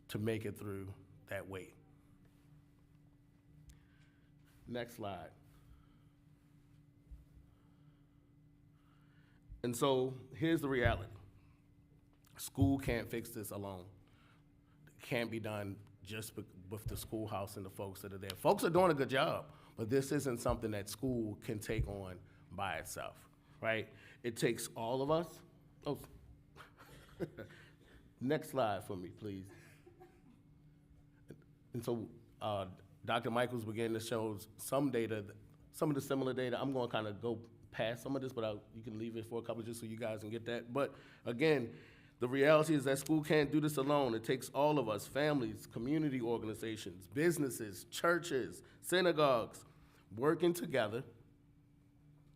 to make it through that weight. Next slide. And so here's the reality. School can't fix this alone. It can't be done just with the schoolhouse and the folks that are there. Folks are doing a good job, but this isn't something that school can take on by itself. Right? It takes all of us. Oh, next slide for me, please. And so Dr. Michaels began to show some data, some of the similar data. I'm going to kind of go past some of this, but you can leave it for a couple just so you guys can get that. But again, the reality is that school can't do this alone. It takes all of us, families, community organizations, businesses, churches, synagogues, working together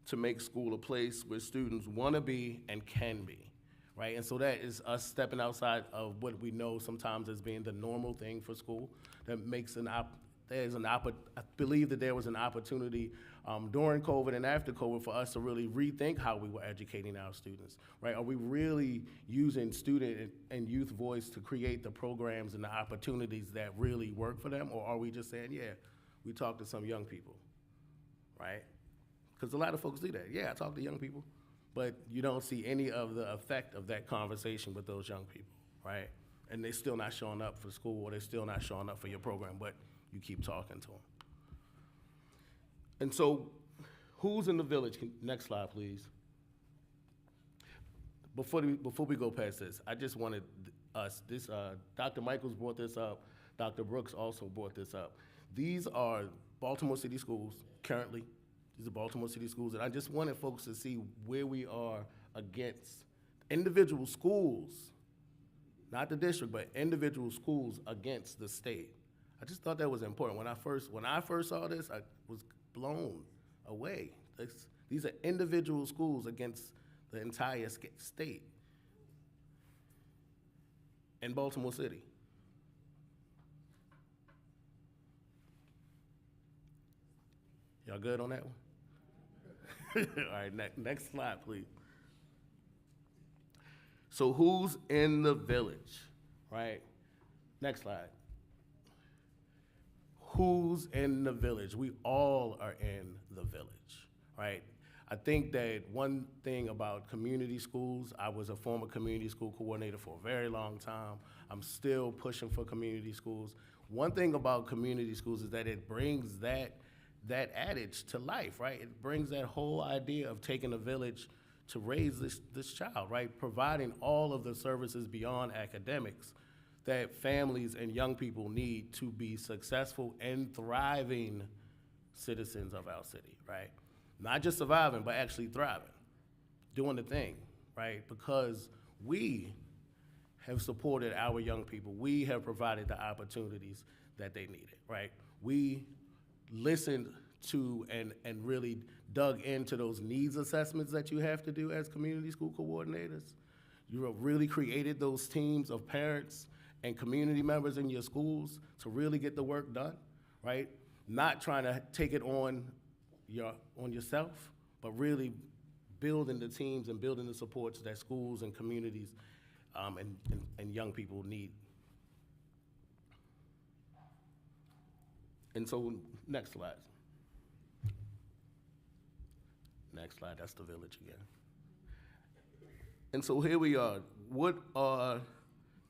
to make school a place where students want to be and can be, right? And so that is us stepping outside of what we know sometimes as being the normal thing for school. That makes I believe that there was an opportunity during COVID and after COVID for us to really rethink how we were educating our students, right? Are we really using student and youth voice to create the programs and the opportunities that really work for them? Or are we just saying, yeah, we talk to some young people, right? Because a lot of folks do that. Yeah, I talk to young people, but you don't see any of the effect of that conversation with those young people, right? And they're still not showing up for school, or they're still not showing up for your program, but you keep talking to them. And so, who's in the village? Next slide, please. Before we go past this, I just wanted Dr. Michaels brought this up, Dr. Brooks also brought this up. These are Baltimore City schools currently. These are Baltimore City schools, and I just wanted folks to see where we are against individual schools, not the district, but individual schools against the state. I just thought that was important. When I first saw this, I was blown away. These are individual schools against the entire state in Baltimore City. Y'all good on that one? All right, next slide, please. So who's in the village, right? Next slide. Who's in the village? We all are in the village, right? I think that one thing about community schools, I was a former community school coordinator for a very long time. I'm still pushing for community schools. One thing about community schools is that it brings that adage to life, right? It brings that whole idea of taking a village to raise this child, right? Providing all of the services beyond academics that families and young people need to be successful and thriving citizens of our city, right? Not just surviving, but actually thriving, doing the thing, right? Because we have supported our young people. We have provided the opportunities that they needed, right? We listened to and really dug into those needs assessments that you have to do as community school coordinators. You have really created those teams of parents and community members in your schools to really get the work done, right? Not trying to take it on yourself, but really building the teams and building the supports that schools and communities and young people need. And so, next slide. Next slide, that's the village again. And so here we are. What are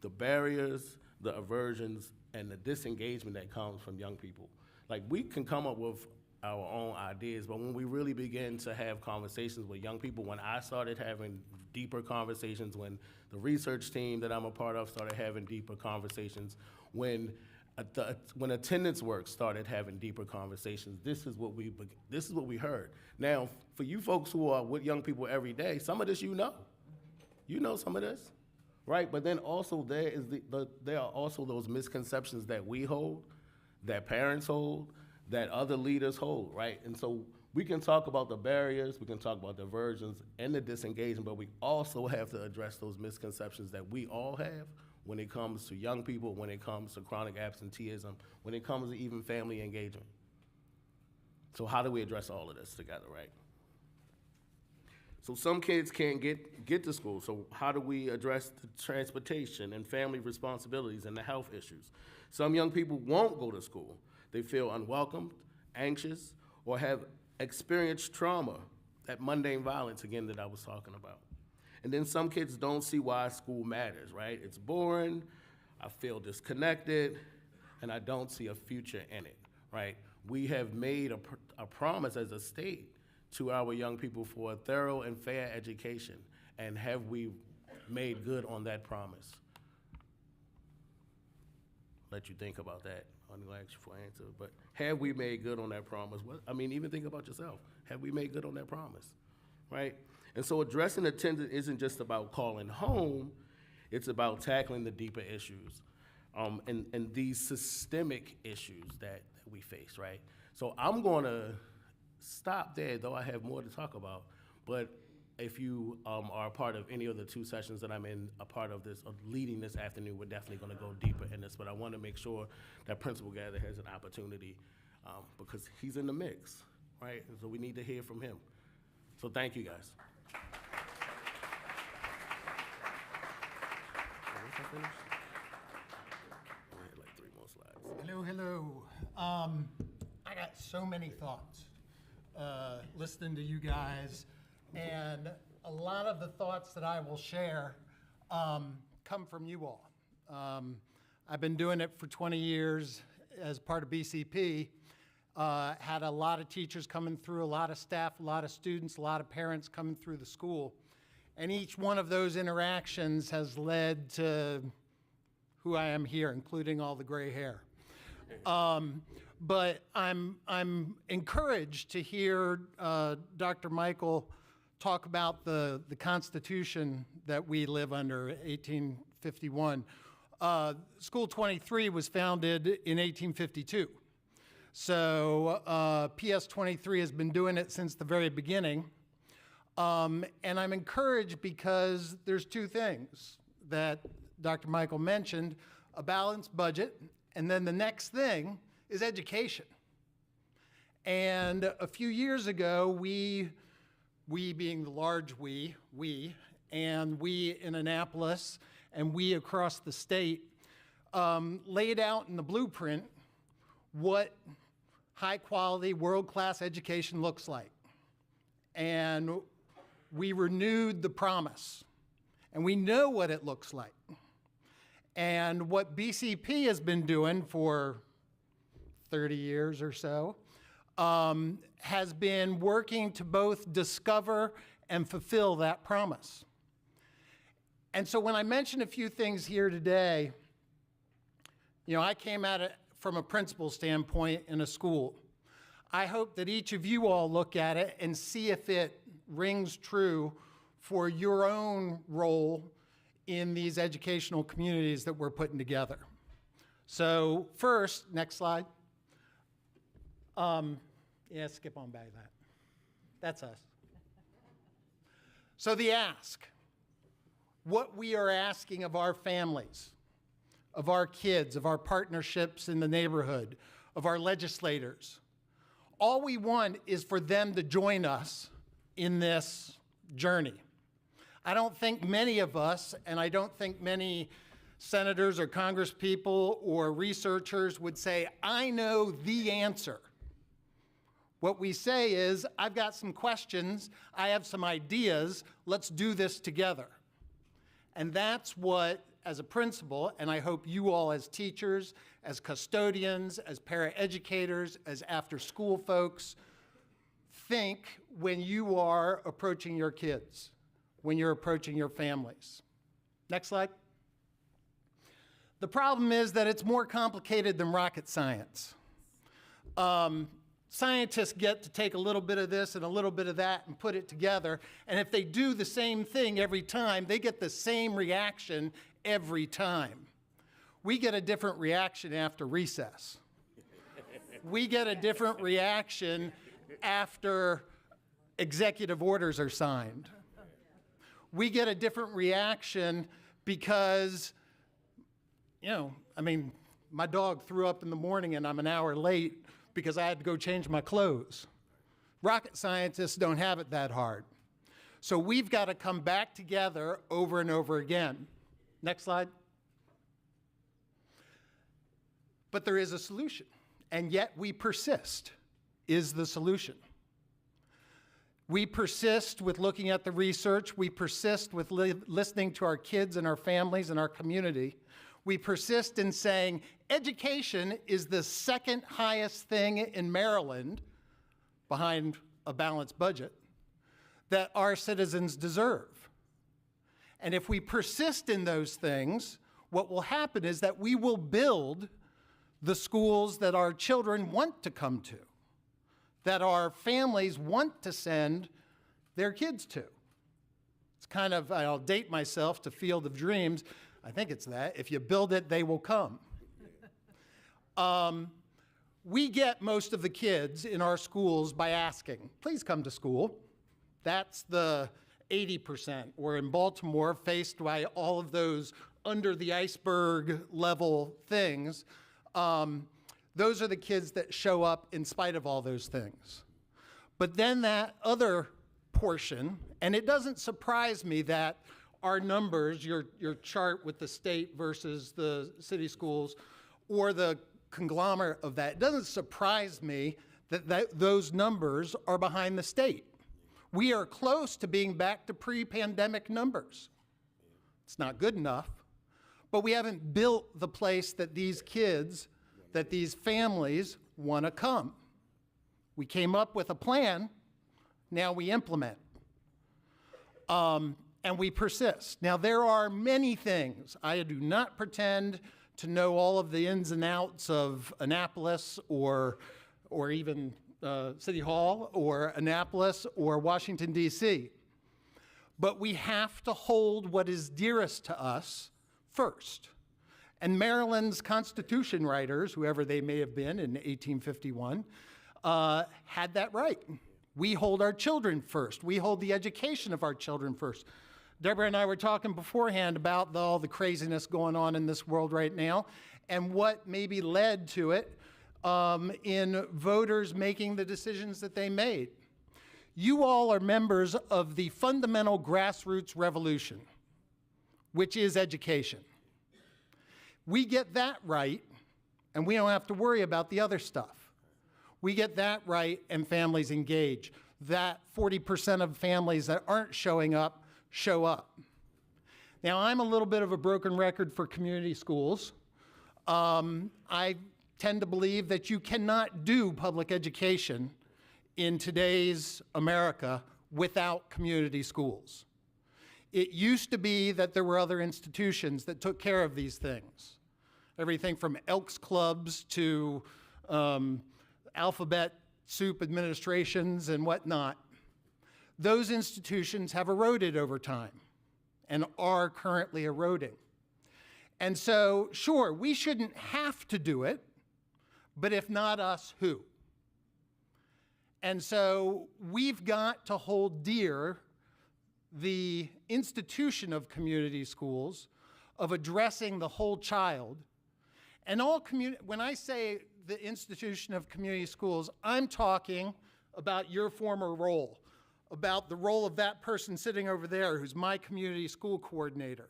the barriers, the aversions, and the disengagement that comes from young people? Like, we can come up with our own ideas, but when we really begin to have conversations with young people, when I started having deeper conversations, when the research team that I'm a part of started having deeper conversations, when attendance work started having deeper conversations, this is what we heard. Now, for you folks who are with young people every day, some of this you know some of this, right? But then also there are also those misconceptions that we hold, that parents hold, that other leaders hold, right? And so we can talk about the barriers, we can talk about the aversions and the disengagement, but we also have to address those misconceptions that we all have when it comes to young people, when it comes to chronic absenteeism, when it comes to even family engagement. So how do we address all of this together, right? So some kids can't get to school, so how do we address the transportation and family responsibilities and the health issues? Some young people won't go to school. They feel unwelcomed, anxious, or have experienced trauma, that mundane violence, again, that I was talking about. And then some kids don't see why school matters, right? It's boring, I feel disconnected, and I don't see a future in it, right? We have made a promise as a state to our young people for a thorough and fair education, and have we made good on that promise? Let you think about that. I'm gonna ask you for an answer, but have we made good on that promise? Even think about yourself. Have we made good on that promise, right? And so addressing attendance isn't just about calling home, it's about tackling the deeper issues and these systemic issues that we face, right? So I'm gonna stop there, though I have more to talk about, but if you are a part of any of the two sessions that I'm a part of this, leading this afternoon, we're definitely gonna go deeper in this, but I wanna make sure that Principal Gaither has an opportunity because he's in the mix, right? And so we need to hear from him. So thank you, guys. I had like 3 more slides. Hello. I got so many thoughts listening to you guys, and a lot of the thoughts that I will share come from you all. I've been doing it for 20 years as part of BCP. Had a lot of teachers coming through, a lot of staff, a lot of students, a lot of parents coming through the school. And each one of those interactions has led to who I am here, including all the gray hair. But I'm encouraged to hear Dr. Michael talk about the Constitution that we live under, 1851. School 23 was founded in 1852. So PS 23 has been doing it since the very beginning. And I'm encouraged because there's two things that Dr. Michael mentioned: a balanced budget, and then the next thing is education. And a few years ago, we being the large we, and we in Annapolis, and we across the state, laid out in the blueprint what high-quality, world-class education looks like. And we renewed the promise, and we know what it looks like. And what BCP has been doing for 30 years or so has been working to both discover and fulfill that promise. And so when I mention a few things here today, I came at it from a principal standpoint in a school. I hope that each of you all look at it and see if it rings true for your own role in these educational communities that we're putting together. So first, next slide. Yeah, skip on by that. That's us. So the ask, what we are asking of our families, of our kids, of our partnerships in the neighborhood, of our legislators. All we want is for them to join us in this journey. I don't think many of us, and I don't think many senators or congresspeople or researchers would say, I know the answer. What we say is, I've got some questions, I have some ideas, let's do this together. And that's what, as a principal, and I hope you all as teachers, as custodians, as paraeducators, as after-school folks, think when you are approaching your kids, when you're approaching your families. Next slide. The problem is that it's more complicated than rocket science. Scientists get to take a little bit of this and a little bit of that and put it together, and if they do the same thing every time, they get the same reaction every time. We get a different reaction after recess. We get a different reaction after executive orders are signed. We get a different reaction because, my dog threw up in the morning and I'm an hour late because I had to go change my clothes. Rocket scientists don't have it that hard. So we've got to come back together over and over again. Next slide. But there is a solution, and yet we persist, is the solution. We persist with looking at the research. We persist with listening to our kids and our families and our community. We persist in saying education is the second highest thing in Maryland, behind a balanced budget, that our citizens deserve. And if we persist in those things, what will happen is that we will build the schools that our children want to come to, that our families want to send their kids to. It's kind of, I'll date myself to Field of Dreams. I think it's that. If you build it, they will come. We get most of the kids in our schools by asking, please come to school. That's the 80%. We're in Baltimore, faced by all of those under the iceberg level things. Those are the kids that show up in spite of all those things. But then that other portion, and it doesn't surprise me that our numbers, your chart with the state versus the city schools, or the conglomerate of that, it doesn't surprise me that those numbers are behind the state. We are close to being back to pre-pandemic numbers. It's not good enough, but we haven't built the place that these kids, that these families want to come. We came up with a plan, now we implement. And we persist. Now, there are many things. I do not pretend to know all of the ins and outs of Annapolis or even City Hall or Annapolis or Washington, D.C. But we have to hold what is dearest to us first. And Maryland's Constitution writers, whoever they may have been in 1851, had that right. We hold our children first. We hold the education of our children first. Debra and I were talking beforehand about all the craziness going on in this world right now and what maybe led to it in voters making the decisions that they made. You all are members of the fundamental grassroots revolution, which is education. We get that right, and we don't have to worry about the other stuff. We get that right, and families engage. That 40% of families that aren't showing up show up. Now, I'm a little bit of a broken record for community schools. I tend to believe that you cannot do public education in today's America without community schools. It used to be that there were other institutions that took care of these things. Everything from Elks Clubs to alphabet soup administrations and whatnot. Those institutions have eroded over time. and are currently eroding. And so, sure, we shouldn't have to do it, but if not us, who? And so we've got to hold dear the institution of community schools, of addressing the whole child. And when I say the institution of community schools, I'm talking about your former role, about the role of that person sitting over there who's my community school coordinator.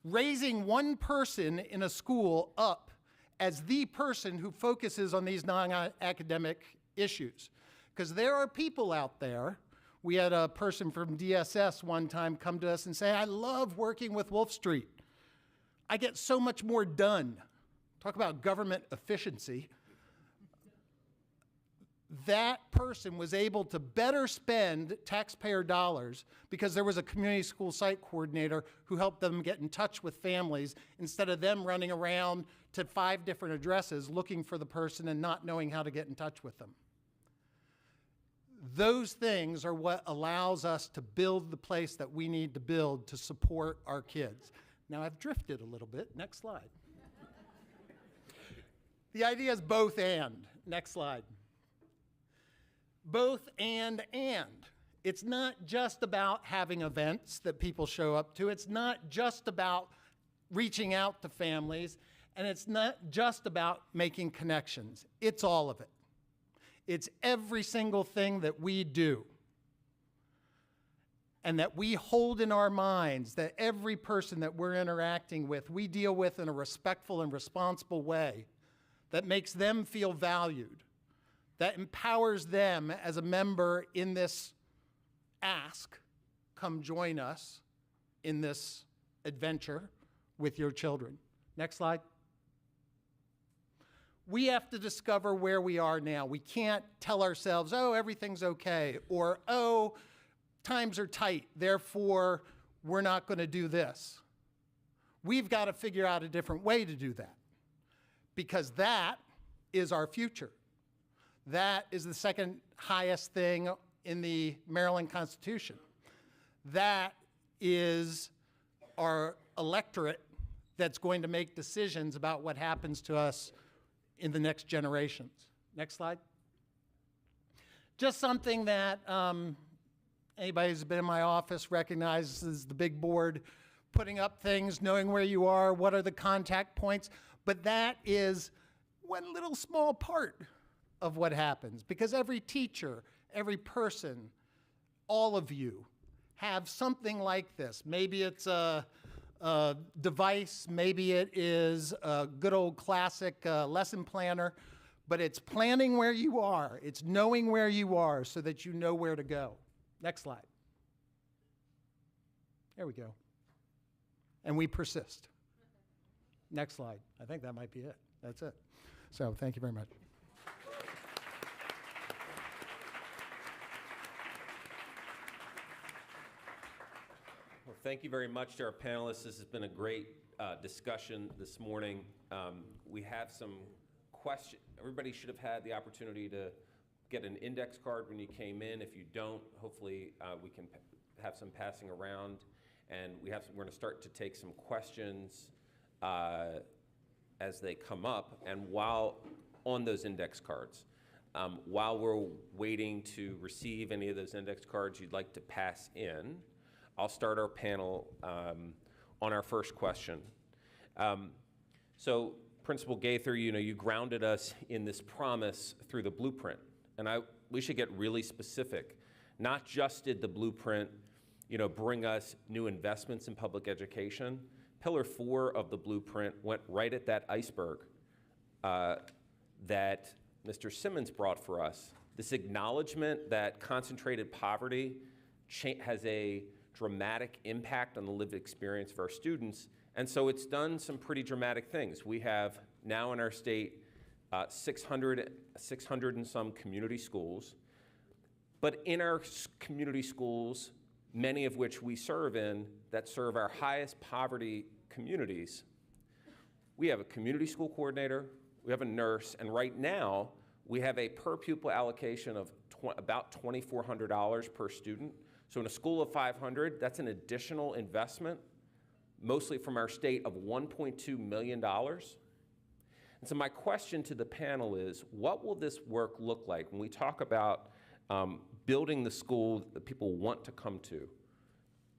Raising one person in a school up as the person who focuses on these non-academic issues. Because there are people out there. We had a person from DSS one time come to us and say, I love working with Wolfe Street. I get so much more done. Talk about government efficiency. That person was able to better spend taxpayer dollars because there was a community school site coordinator who helped them get in touch with families instead of them running around to 5 different addresses looking for the person and not knowing how to get in touch with them. Those things are what allows us to build the place that we need to build to support our kids. Now I've drifted a little bit. Next slide. The idea is both and. Next slide. Both and. It's not just about having events that people show up to. It's not just about reaching out to families. And it's not just about making connections. It's all of it. It's every single thing that we do and that we hold in our minds, that every person that we're interacting with, we deal with in a respectful and responsible way that makes them feel valued, that empowers them as a member in this ask, come join us in this adventure with your children. Next slide. We have to discover where we are now. We can't tell ourselves, oh, everything's okay, or oh, times are tight, therefore we're not going to do this. We've got to figure out a different way to do that, because that is our future. That is the second highest thing in the Maryland Constitution. That is our electorate that's going to make decisions about what happens to us in the next generations. Next slide. Just something that anybody who's been in my office recognizes, the big board, putting up things, knowing where you are, what are the contact points, but that is one little small part of what happens, because every teacher, every person, all of you have something like this. Maybe it's a device, maybe it is a good old classic lesson planner, but it's planning where you are. It's knowing where you are so that you know where to go. Next slide. There we go. And we persist. Next slide. I think that might be it. That's it. So thank you very much. Well, thank you very much to our panelists. This has been a great discussion this morning. We have some questions. Everybody should have had the opportunity to get an index card when you came in. If you don't, hopefully we can have some passing around. And we're going to start to take some questions as they come up. And while on those index cards, while we're waiting to receive any of those index cards you'd like to pass in, I'll start our panel on our first question. So Principal Gaither, you grounded us in this promise through the blueprint. And we should get really specific. Not just did the blueprint bring us new investments in public education. Pillar 4 of the blueprint went right at that iceberg that Mr. Simmons brought for us. This acknowledgement that concentrated poverty has a dramatic impact on the lived experience of our students. And so it's done some pretty dramatic things. We have now in our state 600 and some community schools. But in our community schools, many of which we serve in, that serve our highest poverty communities, we have a community school coordinator, we have a nurse, and right now we have a per pupil allocation of about $2,400 per student. So in a school of 500, that's an additional investment, mostly from our state, of $1.2 million. And so my question to the panel is, what will this work look like when we talk about building the school that people want to come to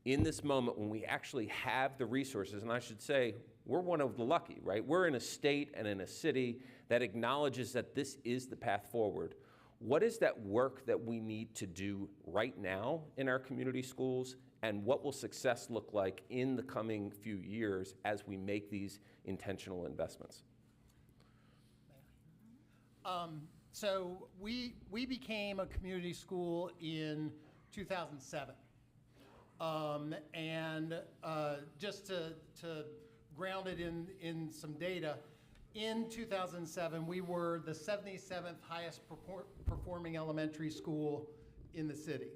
in this moment when we actually have the resources? And I should say, we're one of the lucky, right? We're in a state and in a city that acknowledges that this is the path forward. What is that work that we need to do right now in our community schools, and what will success look like in the coming few years as we make these intentional investments? So we became a community school in 2007. Just to ground it in some data, in 2007, we were the 77th highest performing elementary school in the city.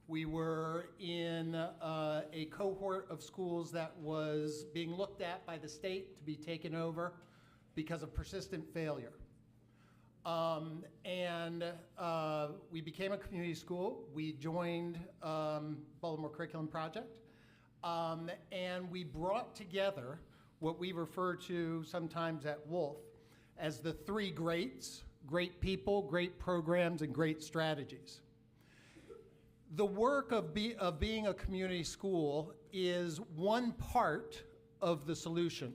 We were in a cohort of schools that was being looked at by the state to be taken over because of persistent failure. We became a community school. We joined Baltimore Curriculum Project, and we brought together what we refer to sometimes at Wolfe as the three greats: great people, great programs, and great strategies. The work of being a community school is one part of the solution.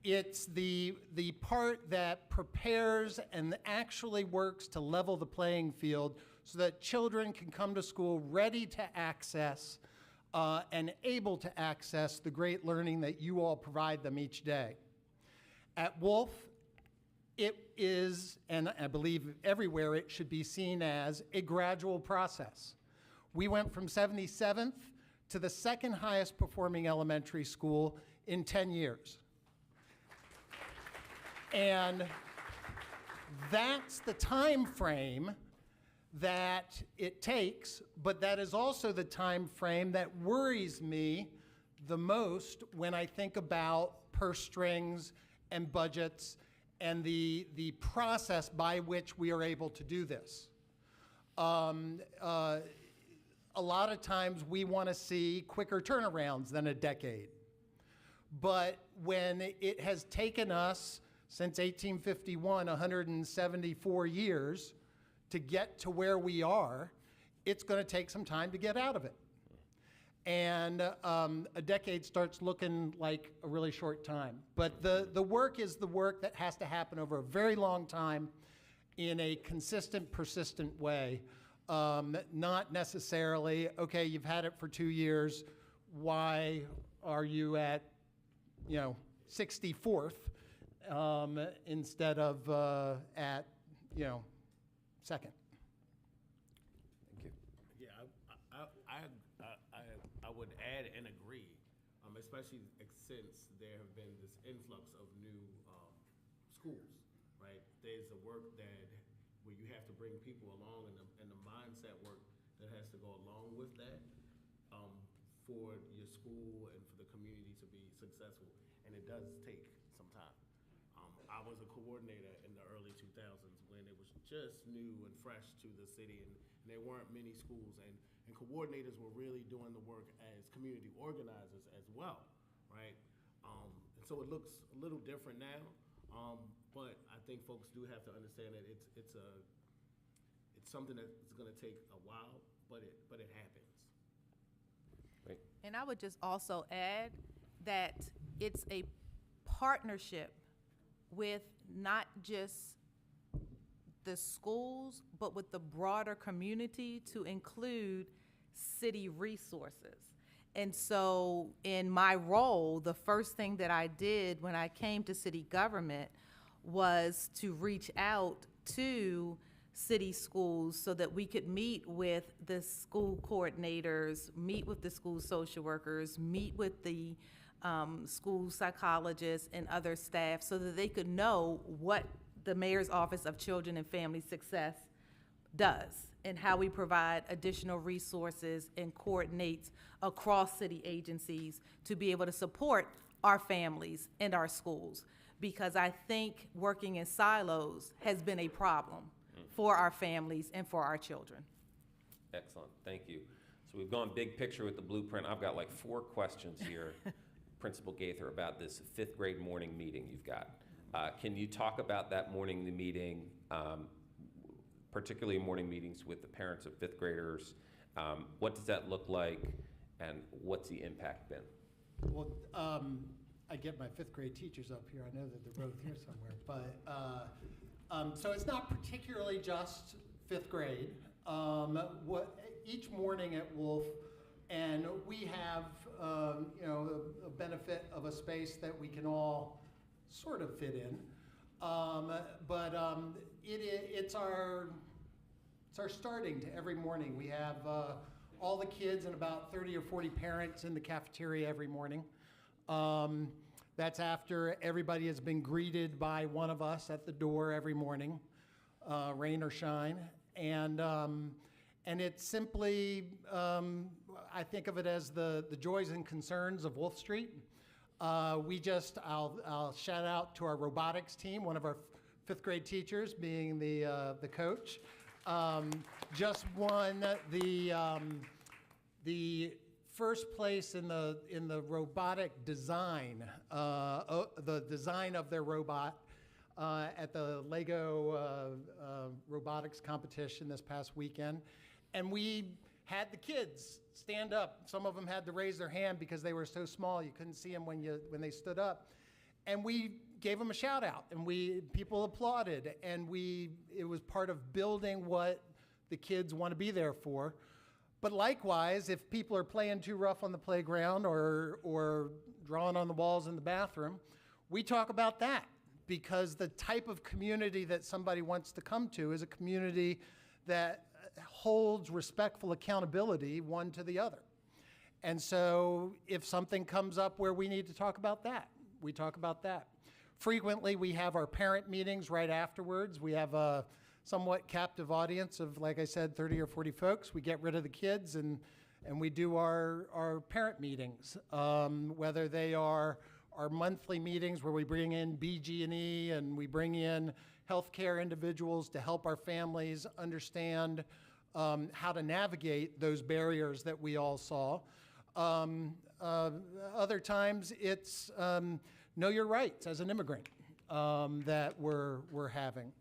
It's the part that prepares and actually works to level the playing field so that children can come to school ready to access and able to access the great learning that you all provide them each day. At Wolfe, it is, and I believe everywhere it should be seen as, a gradual process. We went from 77th to the second highest performing elementary school in 10 years. And that's the time frame that it takes, but that is also the time frame that worries me the most when I think about purse strings and budgets and the process by which we are able to do this. A lot of times we want to see quicker turnarounds than a decade. But when it has taken us since 1851, 174 years, to get to where we are, it's going to take some time to get out of it. And a decade starts looking like a really short time. But the work is the work that has to happen over a very long time in a consistent, persistent way. Not necessarily, okay, you've had it for 2 years, why are you at, 64th instead of at, second? Thank you. Yeah, I would add and agree, especially since there have been this influx of new schools, right? There's a work that where you have to bring people along, and the mindset work that has to go along with that for your school and for the community to be successful, and it does take some time. I was a coordinator in the early 2000s when it was just new and fresh to the city, and there weren't many schools, and coordinators were really doing the work as community organizers as well, right? And so it looks a little different now, but I think folks do have to understand that it's something that's going to take a while, but it happens. Great. And I would just also add that it's a partnership with not just the schools, but with the broader community to include city resources. And so in my role, the first thing that I did when I came to city government was to reach out to city schools so that we could meet with the school coordinators, meet with the school social workers, meet with the school psychologists and other staff so that they could know what the Mayor's Office of Children and Family Success does and how we provide additional resources and coordinates across city agencies to be able to support our families and our schools. Because I think working in silos has been a problem for our families and for our children. Excellent, thank you. So we've gone big picture with the blueprint. I've got like 4 questions here, Principal Gaither, about this 5th grade morning meeting you've got. Can you talk about that morning meeting, particularly morning meetings with the parents of 5th graders? What does that look like, and what's the impact been? Well, I get my 5th grade teachers up here. I know that they're both here somewhere. But so it's not particularly just 5th grade. Each morning at Wolfe, and we have a benefit of a space that we can all sort of fit in. It's our starting to every morning. We have all the kids and about 30 or 40 parents in the cafeteria every morning. That's after everybody has been greeted by one of us at the door every morning, rain or shine. And it's simply, I think of it as the joys and concerns of Wolfe Street. I'll shout out to our robotics team, one of our 5th grade teachers being the coach. Just won the first place in the robotic design, the design of their robot at the Lego robotics competition this past weekend. And we had the kids stand up. Some of them had to raise their hand because they were so small you couldn't see them when they stood up. And we gave them a shout out, and people applauded, and it was part of building what the kids want to be there for. But likewise, if people are playing too rough on the playground or drawing on the walls in the bathroom, we talk about that, because the type of community that somebody wants to come to is a community that holds respectful accountability one to the other. And so if something comes up where we need to talk about that, we talk about that. Frequently, we have our parent meetings right afterwards. We have a somewhat captive audience of, like I said, 30 or 40 folks. We get rid of the kids and we do our parent meetings, whether they are our monthly meetings where we bring in BG&E and we bring in healthcare individuals to help our families understand how to navigate those barriers that we all saw. Other times it's know your rights as an immigrant that we're having.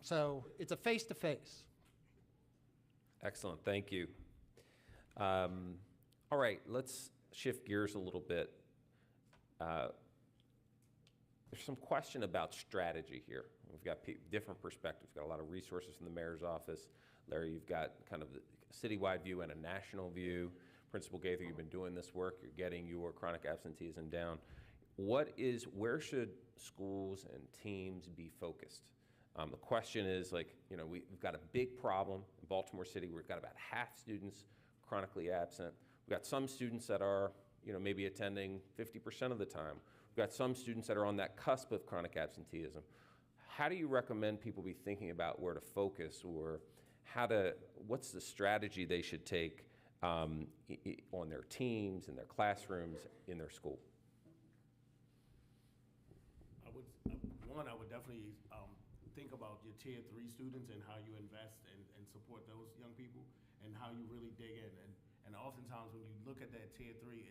So it's a face-to-face. Excellent, thank you. All right, let's shift gears a little bit. There's some question about strategy here. We've got different perspectives. We've got a lot of resources from the mayor's office. Larry, you've got kind of the citywide view and a national view. Principal Gaither, you've been doing this work. You're getting your chronic absenteeism down. Where should schools and teams be focused? The question is, we've got a big problem in Baltimore City. We've got about half students chronically absent. We've got some students that are, maybe attending 50% of the time. We've got some students that are on that cusp of chronic absenteeism. How do you recommend people be thinking about where to focus, or what's the strategy they should take on their teams, in their classrooms, in their school? I would definitely think about your tier 3 students and how you invest and support those young people and how you really dig in. And oftentimes when you look at that tier 3,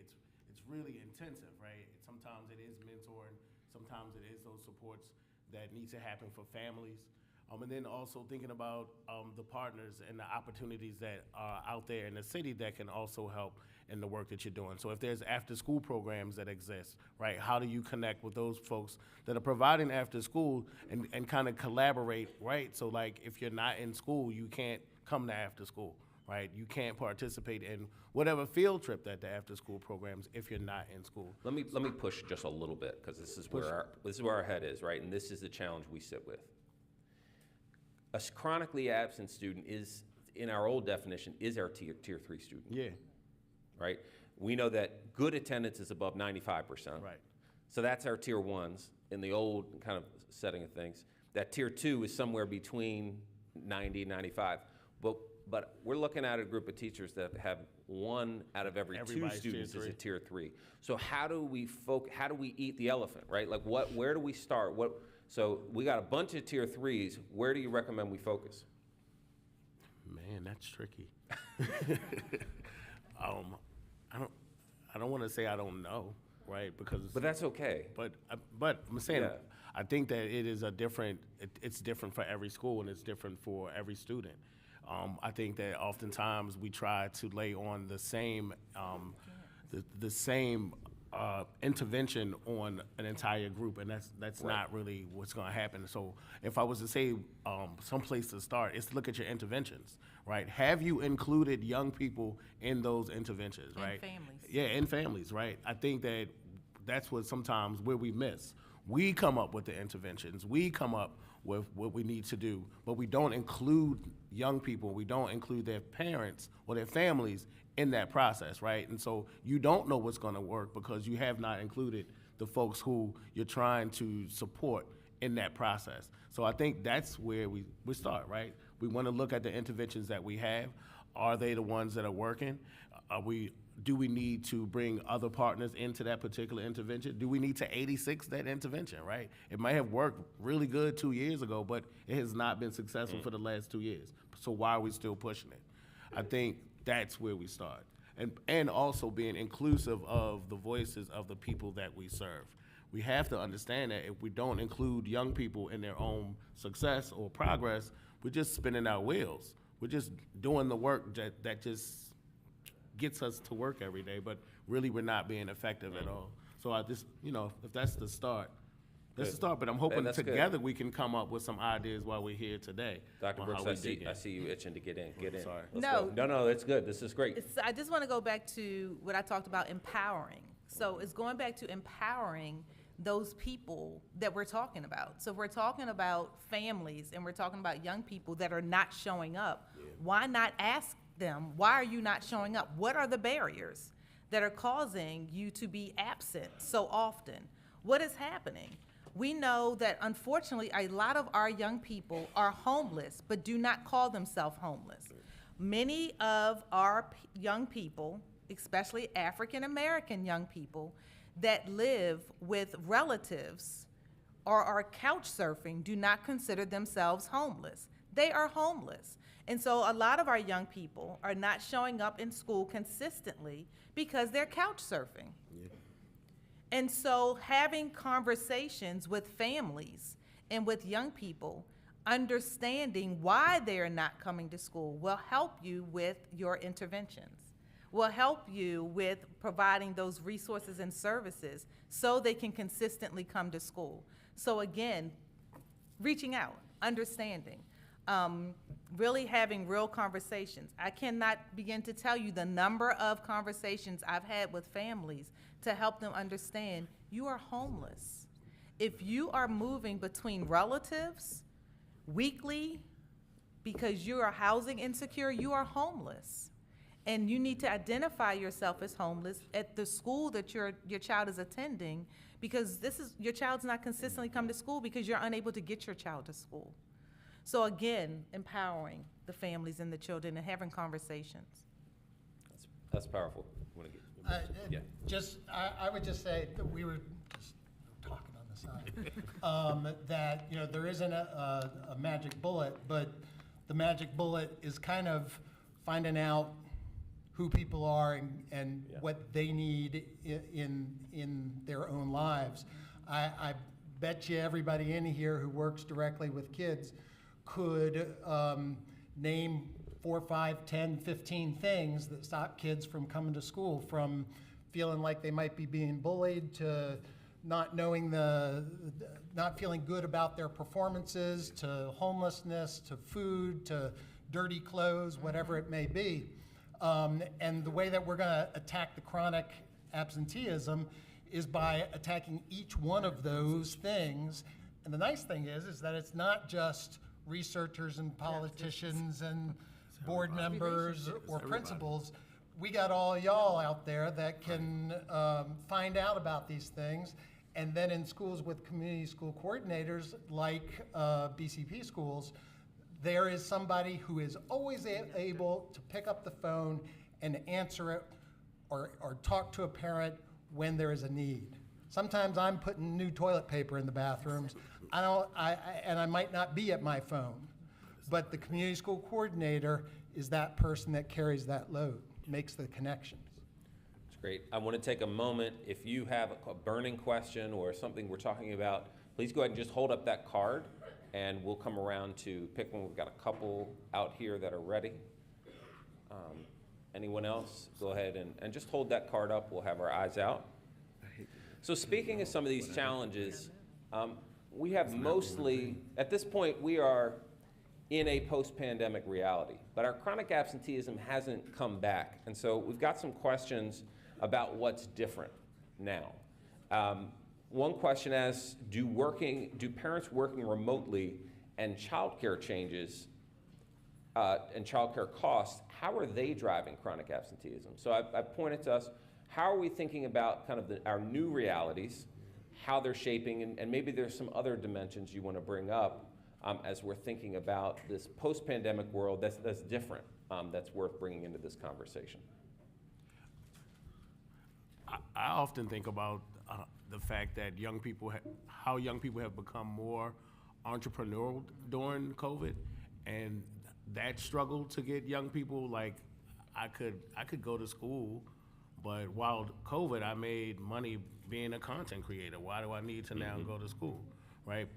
it's really intensive, right? Sometimes it is mentoring, sometimes it is those supports that need to happen for families. And then also thinking about the partners and the opportunities that are out there in the city that can also help in the work that you're doing. So if there's after-school programs that exist, right, how do you connect with those folks that are providing after school and kind of collaborate, right? So like if you're not in school, you can't come to after school, right? You can't participate in whatever field trip that the after-school programs if you're not in school. Let me push just a little bit, because this is where our head is, right? And this is the challenge we sit with. A chronically absent student is, in our old definition, is our tier 3 student. Yeah. Right? We know that good attendance is above 95%. Right. So that's our tier 1s in the old kind of setting of things. That tier 2 is somewhere between 90 and 95. But we're looking at a group of teachers that have 1 out of every 2 students is a tier 3. So how do we eat the elephant, right? Like where do we start? So we got a bunch of tier 3s. Where do you recommend we focus? Man, that's tricky. I don't want to say I don't know, right? Because But that's okay. but I'm saying Yeah. I think that it is a different. It's different for every school and it's different for every student. I think that oftentimes we try to lay on the same the same intervention on an entire group, and that's not really what's going to happen. So if I was to say some place to start, is to look at your interventions, right? Have you included young people in those interventions, And right? families. Yeah, in families, right? I think that that's what sometimes where we miss. We come up with the interventions. We come up with what we need to do, but we don't include young people. We don't include their parents or their families in that process, right? And so you don't know what's going to work because you have not included the folks who you're trying to support in that process. So I think that's where we start, right? We want to look at the interventions that we have. Are they the ones that are working? Do we need to bring other partners into that particular intervention? Do we need to 86 that intervention, right? It might have worked really good 2 years ago, but it has not been successful for the last 2 years. So why are we still pushing it? I think that's where we start. And also being inclusive of the voices of the people that we serve. We have to understand that if we don't include young people in their own success or progress, we're just spinning our wheels. We're just doing the work that just gets us to work every day, but really we're not being effective at all. So I just, if that's the start, that's the start. But I'm hoping that's good. together we can come up with some ideas while we're here today. Dr. on Brooks, how we I see, dig in. I see you itching to get in. Get in. Sorry. Let's No. go. No, it's good. This is great. I just want to go back to what I talked about, empowering. So it's going back to empowering those people that we're talking about. So if we're talking about families and we're talking about young people that are not showing up, why not ask them, why are you not showing up? What are the barriers that are causing you to be absent so often? What is happening? We know that unfortunately a lot of our young people are homeless but do not call themselves homeless. Many of our young people, especially African American young people that live with relatives or are couch surfing, do not consider themselves homeless. They are homeless. And so a lot of our young people are not showing up in school consistently because they're couch surfing. And so having conversations with families and with young people, understanding why they're not coming to school will help you with your interventions, will help you with providing those resources and services so they can consistently come to school. So again, reaching out, understanding, really having real conversations. I cannot begin to tell you the number of conversations I've had with families to help them understand you are homeless. If you are moving between relatives weekly because you are housing insecure, you are homeless. And you need to identify yourself as homeless at the school that your child is attending, because your child's not consistently come to school because you're unable to get your child to school. So again, empowering the families and the children and having conversations. That's powerful. Yeah. I would just say that we were just talking on the side, that there isn't a magic bullet, but the magic bullet is kind of finding out who people are and what they need in their own lives. I bet you everybody in here who works directly with kids could name 4, 5, 10, 15 things that stop kids from coming to school, from feeling like they might be being bullied to not knowing not feeling good about their performances, to homelessness, to food, to dirty clothes, whatever it may be. And the way that we're going to attack the chronic absenteeism is by attacking each one of those things. And the nice thing is that it's not just researchers and politicians and board members or principals. We got all y'all out there that can find out about these things. And then in schools with community school coordinators like BCP schools, there is somebody who is always able to pick up the phone and answer it or talk to a parent when there is a need. Sometimes I'm putting new toilet paper in the bathrooms. And I might not be at my phone. But the community school coordinator is that person that carries that load, makes the connections. It's great. I want to take a moment. If you have a burning question or something we're talking about, please go ahead and just hold up that card, and we'll come around to pick one. We've got a couple out here that are ready. Anyone else? Go ahead and just hold that card up. We'll have our eyes out. So speaking of some of these challenges, we have mostly, at this point, we are in a post-pandemic reality, but our chronic absenteeism hasn't come back. And so we've got some questions about what's different now. One question asks, do parents working remotely and childcare changes and childcare costs, how are they driving chronic absenteeism? So I pointed to us, how are we thinking about kind of our new realities, how they're shaping, and maybe there's some other dimensions you want to bring up as we're thinking about this post-pandemic world that's different, that's worth bringing into this conversation. I often think about the fact that how young people have become more entrepreneurial during COVID, and that struggle to get young people, like I could go to school, but while COVID, I made money being a content creator. Why do I need to now go to school, right?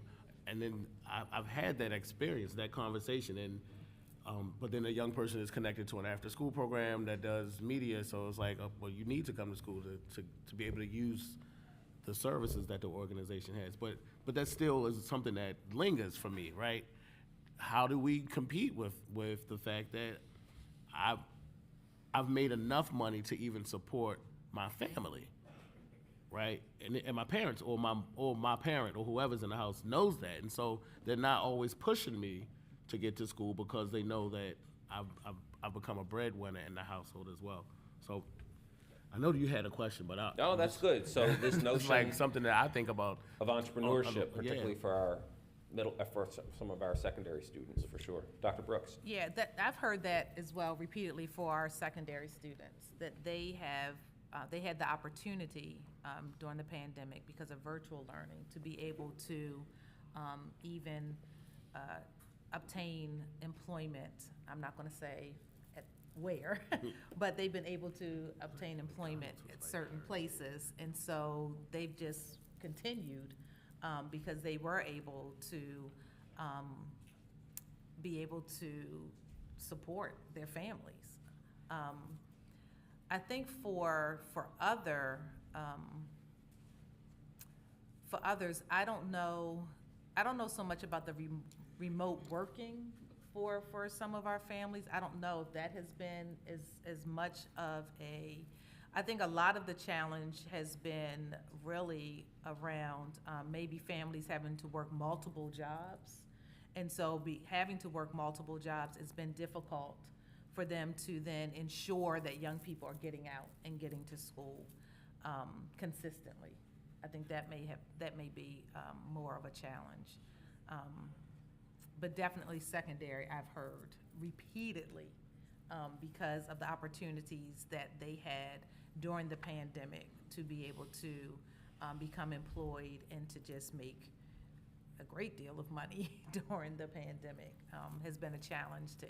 And then I've had that experience, that conversation, and but then a young person is connected to an after-school program that does media, so it's like, well, you need to come to school to be able to use the services that the organization has. But that still is something that lingers for me, right? How do we compete with the fact that I've made enough money to even support my family, right? And my parents or my parent or whoever's in the house knows that, and so they're not always pushing me to get to school because they know that I've become a breadwinner in the household as well. So I know you had a question, but that's good. So this notion it's like something that I think about of entrepreneurship, particularly for our for some of our secondary students, for sure. Dr. Brooks. Yeah, I've heard that as well repeatedly for our secondary students, that they had the opportunity during the pandemic because of virtual learning to be able to even obtain employment. I'm not going to say at where, but they've been able to obtain employment at certain places, and so they've just continued because they were able to be able to support their families. I think for others, I don't know so much about the remote working for some of our families. I don't know if that has been as much of I think a lot of the challenge has been really around maybe families having to work multiple jobs. And so having to work multiple jobs, it's been difficult for them to then ensure that young people are getting out and getting to school consistently. I think that may be more of a challenge. But definitely secondary, I've heard repeatedly because of the opportunities that they had during the pandemic to be able to become employed and to just make a great deal of money during the pandemic has been a challenge to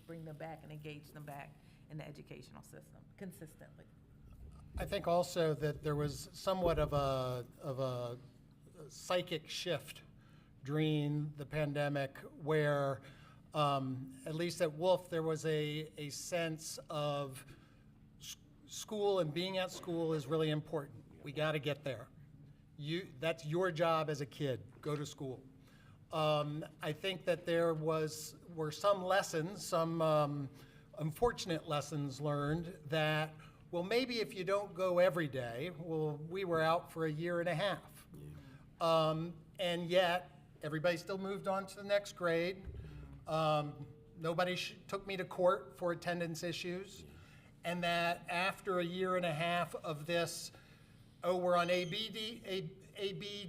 bring them back and engage them back in the educational system consistently. I think also that there was somewhat of a psychic shift during the pandemic where, at least at Wolfe, there was a sense of school and being at school is really important. We got to get there. That's your job as a kid, go to school. I think that there were some lessons, some unfortunate lessons learned that, well, maybe if you don't go every day, well, we were out for a year and a half. And yet, everybody still moved on to the next grade. Nobody took me to court for attendance issues. And that after a year and a half of this, we're on AB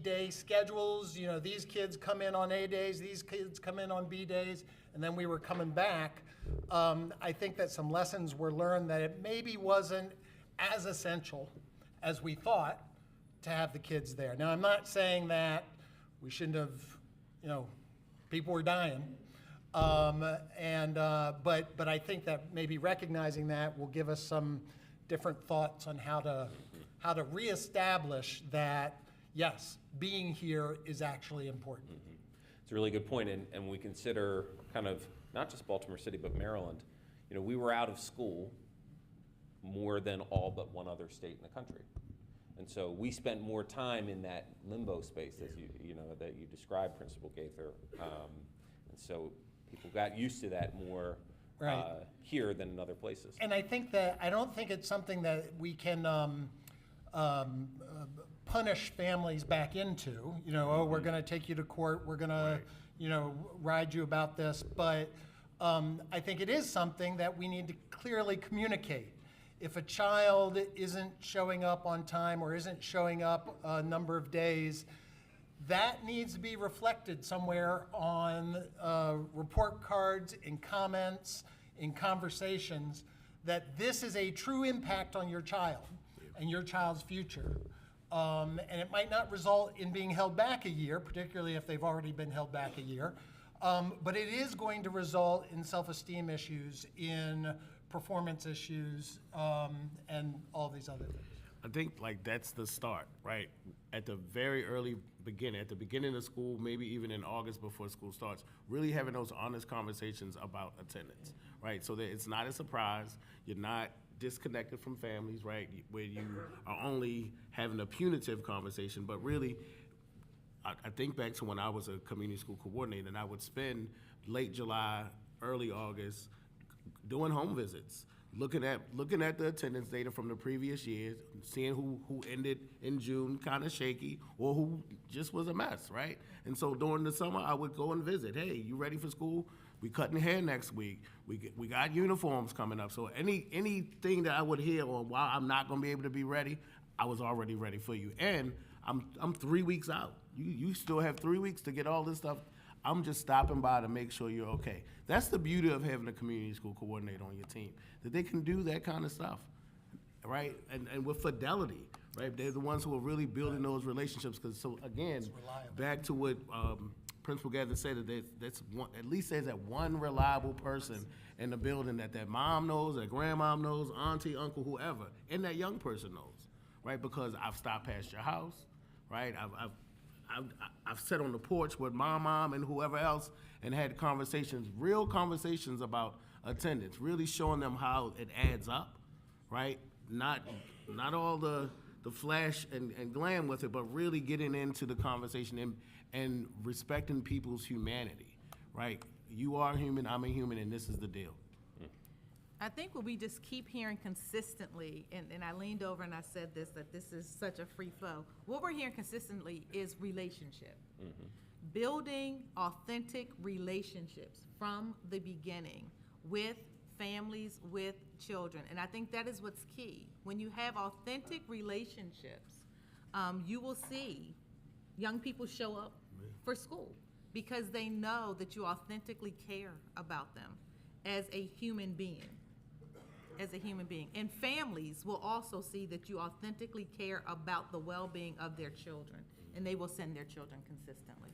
day schedules, these kids come in on A days, these kids come in on B days, and then we were coming back. I think that some lessons were learned that it maybe wasn't as essential as we thought to have the kids there. Now, I'm not saying that we shouldn't have, people were dying. But I think that maybe recognizing that will give us some different thoughts on how to reestablish that, yes, being here is actually important. It's a really good point, and we consider kind of not just Baltimore City, but Maryland. You know, we were out of school more than all but one other state in the country. And so we spent more time in that limbo space, as that you described, Principal Gaither. And so people got used to that more here than in other places. And I don't think it's something that we can punish families back into. You know, oh, we're going to take you to court. We're going to, ride you about this. But I think it is something that we need to clearly communicate. If a child isn't showing up on time or isn't showing up a number of days, that needs to be reflected somewhere on report cards, in comments, in conversations, that this is a true impact on your child and your child's future. And it might not result in being held back a year, particularly if they've already been held back a year, but it is going to result in self-esteem issues, in performance issues, and all these other things. I think that's the start, right? At the very early beginning, at the beginning of school, maybe even in August before school starts, really having those honest conversations about attendance, right? So that it's not a surprise, you're not disconnected from families, right? Where you are only having a punitive conversation, but really, I think back to when I was a community school coordinator, and I would spend late July, early August, doing home visits, looking at the attendance data from the previous years, seeing who ended in June kind of shaky or who just was a mess, right? And so during the summer, I would go and visit. Hey, you ready for school? We cutting hair next week. We got uniforms coming up. So anything that I would hear on why I'm not going to be able to be ready, I was already ready for you. And I'm 3 weeks out. You still have 3 weeks to get all this stuff. I'm just stopping by to make sure you're okay. That's the beauty of having a community school coordinator on your team, that they can do that kind of stuff, right? And with fidelity, right? They're the ones who are really building those relationships. Because so again, back to what Principal Gaither said, that that's one, at least there's that one reliable person in the building that mom knows, that grandmom knows, auntie, uncle, whoever, and that young person knows, right? Because I've stopped past your house, right? I've sat on the porch with my mom and whoever else and had conversations, real conversations about attendance, really showing them how it adds up, right? Not all the flash and glam with it, but really getting into the conversation and respecting people's humanity, right? You are human, I'm a human, and this is the deal. I think what we just keep hearing consistently, and I leaned over and I said this, that this is such a free flow. What we're hearing consistently is relationship. Mm-hmm. Building authentic relationships from the beginning with families, with children. And I think that is what's key. When you have authentic relationships, you will see young people show up for school because they know that you authentically care about them as a human being. And families will also see that you authentically care about the well-being of their children, and they will send their children consistently.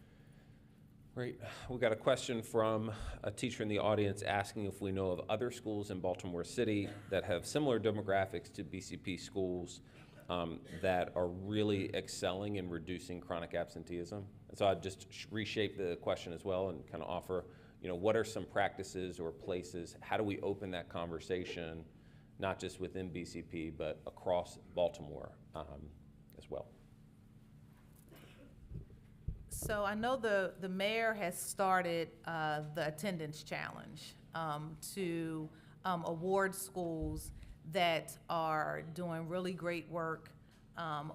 Great. We got a question from a teacher in the audience asking if we know of other schools in Baltimore City that have similar demographics to BCP schools that are really excelling in reducing chronic absenteeism. And so I'd just reshape the question as well and kind of offer, what are some practices or places? How do we open that conversation, not just within BCP, but across Baltimore as well? So I know the mayor has started the attendance challenge to award schools that are doing really great work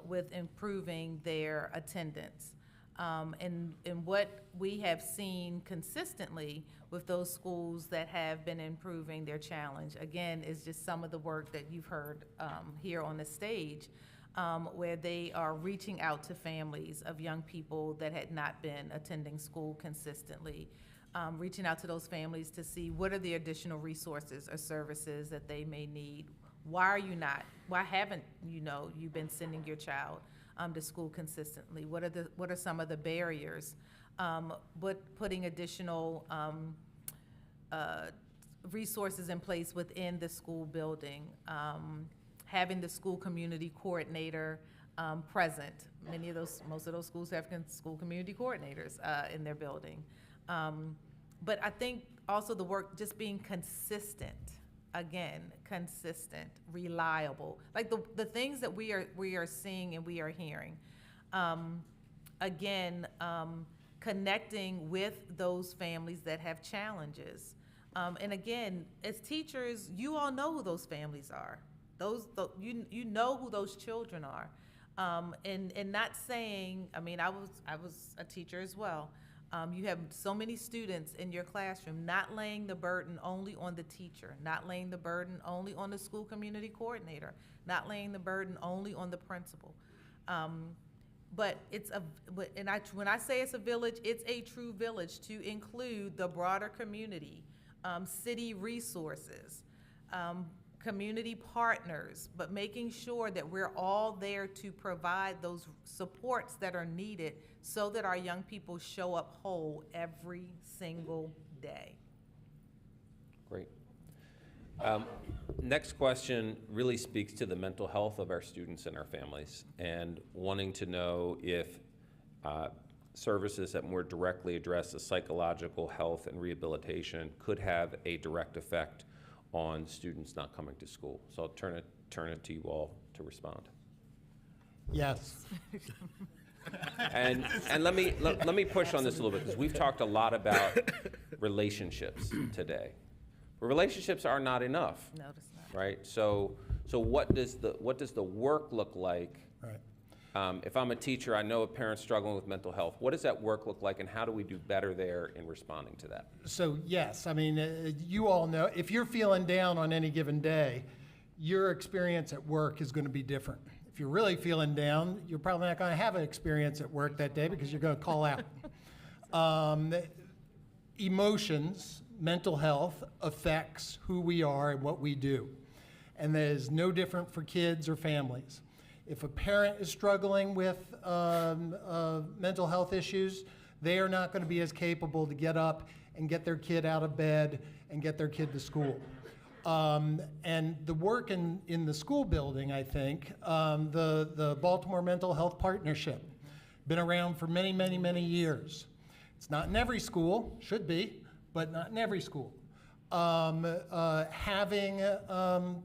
with improving their attendance. And what we have seen consistently with those schools that have been improving their challenge, again, is just some of the work that you've heard here on the stage, where they are reaching out to families of young people that had not been attending school consistently, reaching out to those families to see what are the additional resources or services that they may need. Why haven't you been sending your child to school consistently? What are some of the barriers? Putting additional resources in place within the school building, having the school community coordinator present. Most of those schools have school community coordinators in their building. But I think also the work just being consistent, again, consistent, reliable, like the things that we are seeing and we are hearing. Again, connecting with those families that have challenges. And again, as teachers, you all know who those families are. You know who those children are. And not saying, I mean, I was a teacher as well. You have so many students in your classroom, not laying the burden only on the teacher, not laying the burden only on the school community coordinator, not laying the burden only on the principal. But when I say it's a village, it's a true village to include the broader community, city resources, community partners, but making sure that we're all there to provide those supports that are needed so that our young people show up whole every single day. Great. Next question really speaks to the mental health of our students and our families, and wanting to know if services that more directly address the psychological health and rehabilitation could have a direct effect on students not coming to school. So I'll turn it to you all to respond. Yes. And let me push on this a little bit, because we've talked a lot about relationships today. But relationships are not enough. No, it's not. Right? So what does the work look like? Right. If I'm a teacher, I know a parent's struggling with mental health. What does that work look like, and how do we do better there in responding to that? So yes, I mean, you all know, if you're feeling down on any given day, your experience at work is going to be different. If you're really feeling down, you're probably not going to have an experience at work that day because you're going to call out. Emotions, mental health affects who we are and what we do. And that is no different for kids or families. If a parent is struggling with mental health issues, they are not going to be as capable to get up and get their kid out of bed and get their kid to school. And the work in the school building, I think, the Baltimore Mental Health Partnership, been around for many, many, many years. It's not in every school, should be, but not in every school. Having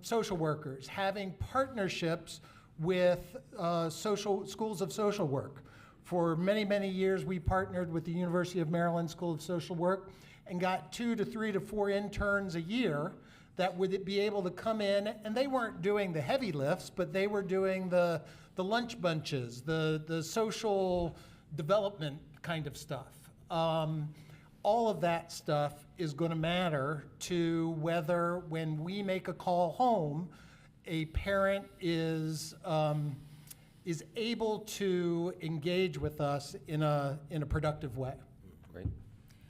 social workers, having partnerships with schools of social work. For many, many years, we partnered with the University of Maryland School of Social Work and got 2 to 3 to 4 interns a year that would be able to come in, and they weren't doing the heavy lifts, but they were doing the lunch bunches, the social development kind of stuff. All of that stuff is going to matter to whether, when we make a call home, a parent is able to engage with us in a productive way. Great.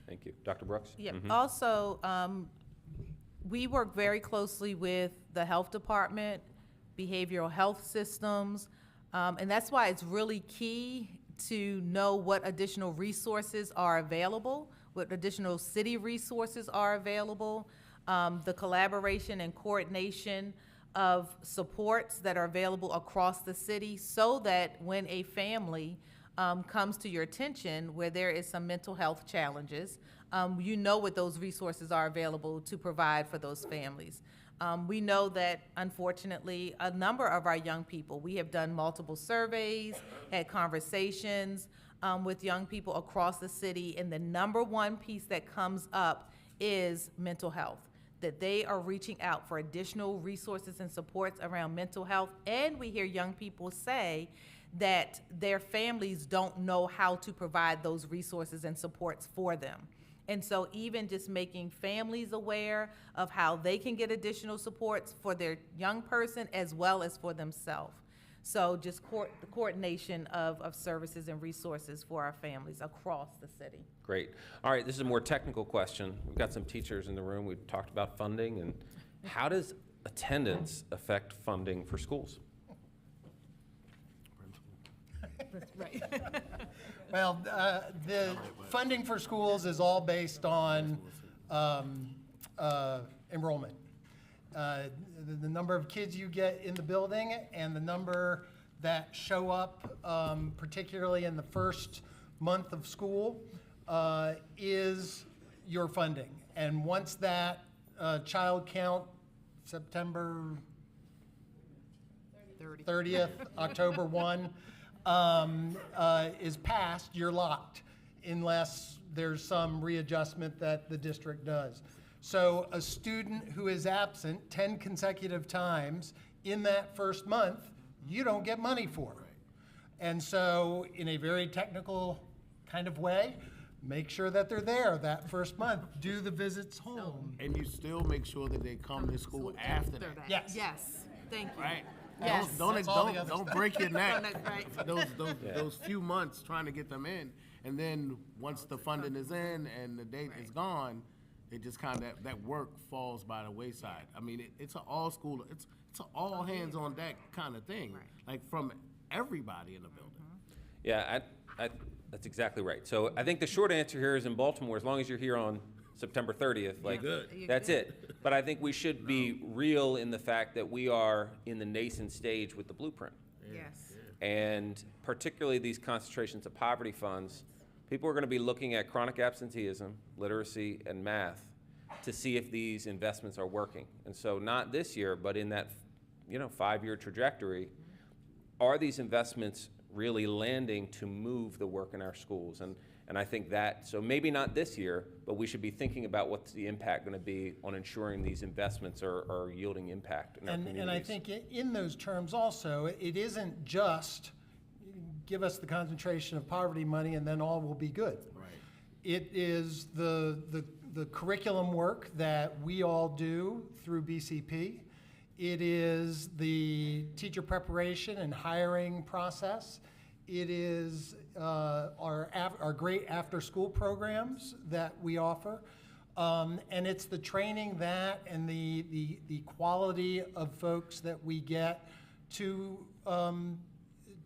Thank you. Dr. Brooks? Yeah. Also, we work very closely with the health department, behavioral health systems, and that's why it's really key to know what additional resources are available, what additional city resources are available, the collaboration and coordination of supports that are available across the city, so that when a family comes to your attention where there is some mental health challenges, you know what those resources are available to provide for those families. We know that, unfortunately, a number of our young people, we have done multiple surveys, had conversations with young people across the city, and the number one piece that comes up is mental health, that they are reaching out for additional resources and supports around mental health. And we hear young people say that their families don't know how to provide those resources and supports for them. And so even just making families aware of how they can get additional supports for their young person as well as for themselves. So just the coordination of services and resources for our families across the city. Great. All right, this is a more technical question. We've got some teachers in the room. We've talked about funding, and how does attendance affect funding for schools? That's right. Well, the funding for schools is all based on enrollment. The number of kids you get in the building and the number that show up, particularly in the first month of school, is your funding. And once that child count, September 30th, October 1, is passed, you're locked, unless there's some readjustment that the district does. So a student who is absent 10 consecutive times in that first month, you don't get money for. And so in a very technical kind of way, make sure that they're there that first month. Do the visits home. And you still make sure that they come to school after that. Yes. Yes, thank you. Right? Yes. Don't break your neck. Right. Those few months trying to get them in, and then once the funding is in and the date is gone, it just kind of that work falls by the wayside. I mean, it's an all school, it's an all hands on deck kind of thing, like from everybody in the building. Yeah, that's exactly right. So I think the short answer here is in Baltimore, as long as you're here on September 30th, like, that's it. But I think we should be real in the fact that we are in the nascent stage with the blueprint. Yes. And particularly these concentrations of poverty funds, people are going to be looking at chronic absenteeism, literacy, and math to see if these investments are working. And so not this year, but in that 5-year trajectory, are these investments really landing to move the work in our schools? And I think that, so maybe not this year, but we should be thinking about what's the impact going to be on ensuring these investments are yielding impact in our communities. And I think in those terms also, it isn't just give us the concentration of poverty money and then all will be good. Right. It is the curriculum work that we all do through BCP. It is the teacher preparation and hiring process. It is our great after-school programs that we offer. And it's the training that and the quality of folks that we get to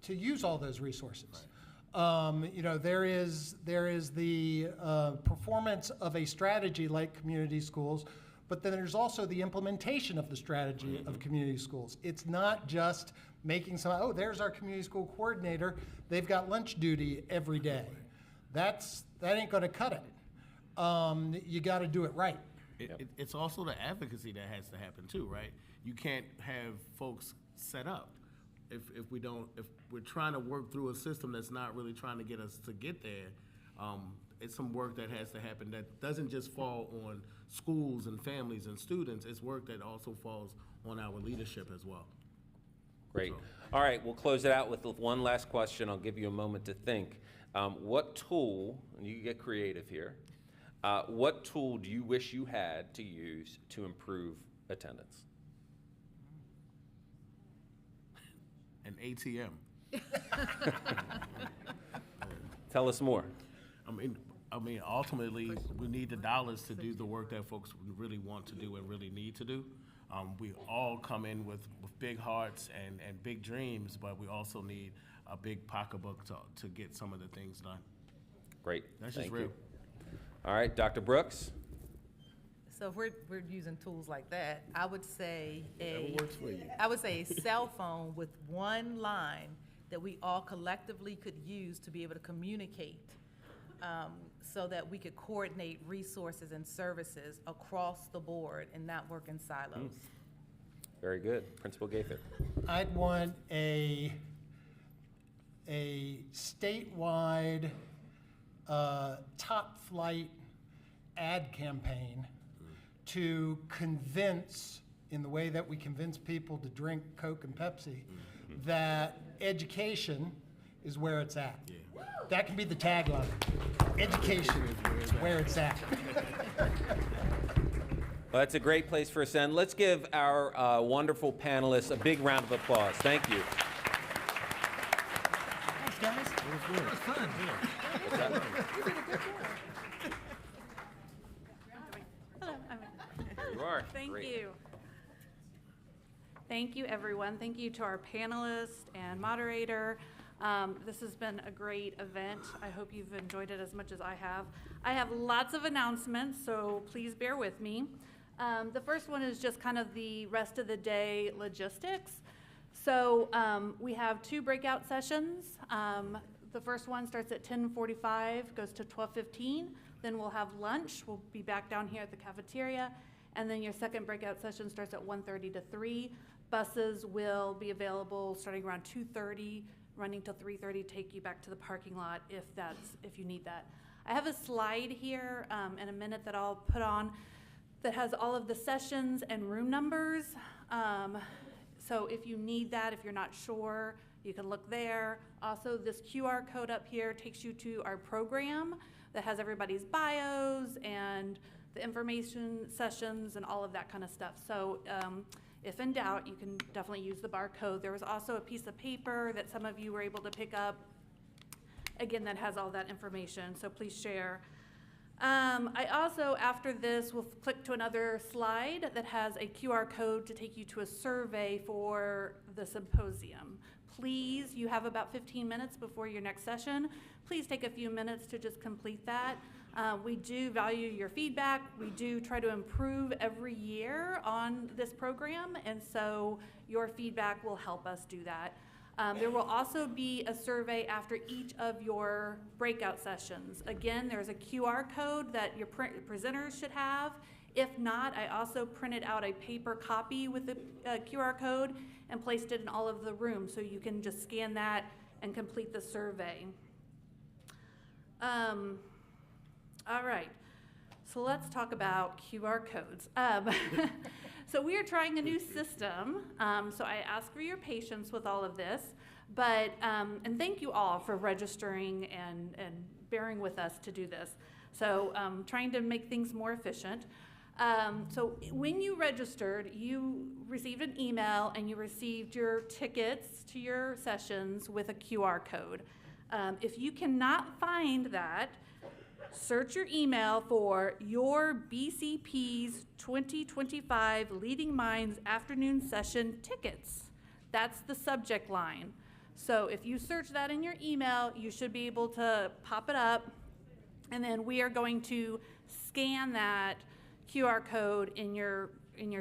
use all those resources. Right. There is the performance of a strategy like community schools, but then there's also the implementation of the strategy of community schools. It's not just making there's our community school coordinator, they've got lunch duty every day. That ain't gonna cut it. You gotta do it right. It's also the advocacy that has to happen too, right? You can't have folks set up. If we're trying to work through a system that's not really trying to get us to get there, it's some work that has to happen that doesn't just fall on schools and families and students. It's work that also falls on our leadership as well. Great. All right, we'll close it out with one last question. I'll give you a moment to think. What tool, and you can get creative here, what tool do you wish you had to use to improve attendance? An ATM. Tell us more. I mean, ultimately, we need the dollars to do the work that folks really want to do and really need to do. We all come in with big hearts and big dreams, but we also need a big pocketbook to get some of the things done. Great. That's Thank just real. you. All right, Dr. Brooks. So if we're using tools like that, I would say Whatever works for you. I would say a cell phone with one line that we all collectively could use to be able to communicate, so that we could coordinate resources and services across the board and not work in silos. Very good. Principal Gaither. I'd want a statewide top flight ad campaign to convince, in the way that we convince people to drink Coke and Pepsi, that education is where it's at. Yeah. That can be the tagline. Education is where it's at. Well, that's a great place for us to end. Let's give our wonderful panelists a big round of applause. Thank you. Thanks, guys. It was fun. You did a good job. Hello. You are. Thank Great. you. Thank you, everyone. Thank you to our panelists and moderator. This has been a great event. I hope you've enjoyed it as much as I have. I have lots of announcements, so please bear with me. The first one is just kind of the rest of the day logistics. So we have 2 breakout sessions. The first one starts at 10:45, goes to 12:15. Then we'll have lunch. We'll be back down here at the cafeteria. And then your second breakout session starts at 1:30 to 3. Buses will be available starting around 2:30, running till 3:30, take you back to the parking lot if you need that. I have a slide here in a minute that I'll put on that has all of the sessions and room numbers. So if you need that, if you're not sure, you can look there. Also, this QR code up here takes you to our program that has everybody's bios and the information sessions and all of that kind of stuff. So if in doubt, you can definitely use the barcode. There was also a piece of paper that some of you were able to pick up, again, that has all that information, so please share. I also, after this, will click to another slide that has a QR code to take you to a survey for the symposium. Please, you have about 15 minutes before your next session. Please take a few minutes to just complete that. We do value your feedback. We do try to improve every year on this program, and so your feedback will help us do that. There will also be a survey after each of your breakout sessions. Again, there's a QR code that your presenters should have. If not, I also printed out a paper copy with the QR code and placed it in all of the rooms, so you can just scan that and complete the survey. All right, so let's talk about QR codes. So we are trying a new system, so I ask for your patience with all of this, but, and thank you all for registering and bearing with us to do this. So trying to make things more efficient. So when you registered, you received an email and you received your tickets to your sessions with a QR code. If you cannot find that, search your email for your BCP's 2025 Leading Minds Afternoon Session tickets. That's the subject line. So if you search that in your email, you should be able to pop it up, and then we are going to scan that QR code in your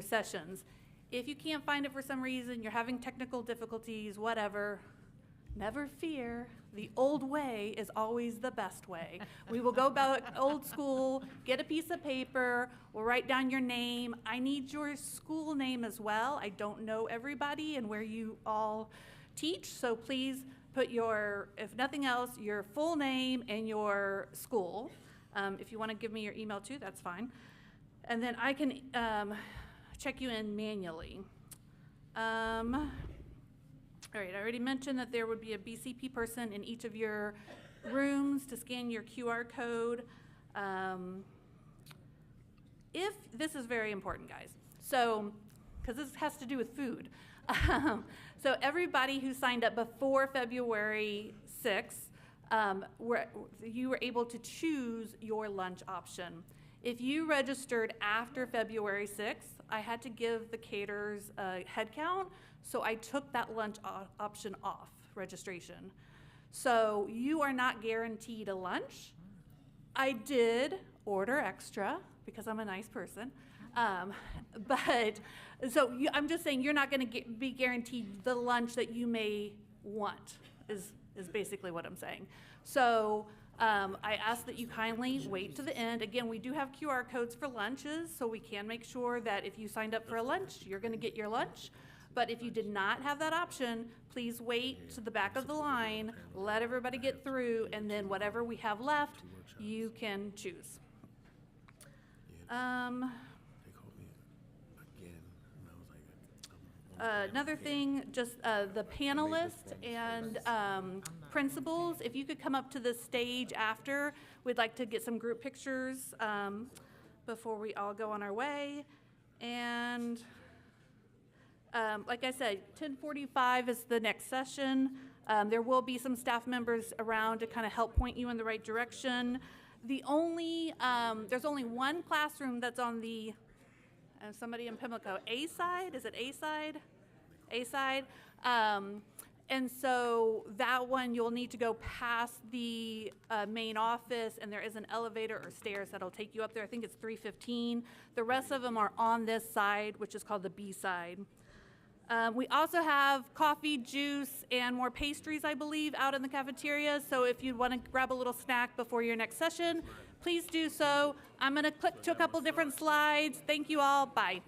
sessions. If you can't find it for some reason, you're having technical difficulties, whatever, never fear. The old way is always the best way. We will go back old school, get a piece of paper, we'll write down your name. I need your school name as well. I don't know everybody and where you all teach, so please put your, if nothing else, your full name and your school. If you want to give me your email too, that's fine. And then I can check you in manually. All right, I already mentioned that there would be a BCP person in each of your rooms to scan your QR code. If this is very important, guys. So, because this has to do with food. So everybody who signed up before February 6th, you were able to choose your lunch option. If you registered after February 6th, I had to give the caterers a head count, so I took that lunch option off registration. So you are not guaranteed a lunch. I did order extra because I'm a nice person. But so I'm just saying you're not going to be guaranteed the lunch that you may want is basically what I'm saying. So I ask that you kindly wait to the end. Again, we do have QR codes for lunches, so we can make sure that if you signed up for a lunch, you're going to get your lunch. But if you did not have that option, please wait to the back of the line, let everybody get through, and then whatever we have left, you can choose. Another thing, just the panelists and principals, if you could come up to the stage after, we'd like to get some group pictures before we all go on our way. And like I said, 10:45 is the next session. There will be some staff members around to kind of help point you in the right direction. There's only one classroom that's on the, somebody in Pimlico, A side? Is it A side? A side. And so that one, you'll need to go past the main office, and there is an elevator or stairs that'll take you up there. I think it's 315. The rest of them are on this side, which is called the B side. We also have coffee, juice, and more pastries, I believe, out in the cafeteria. So if you want to grab a little snack before your next session, please do so. I'm going to click to a couple different slides. Thank you all. Bye.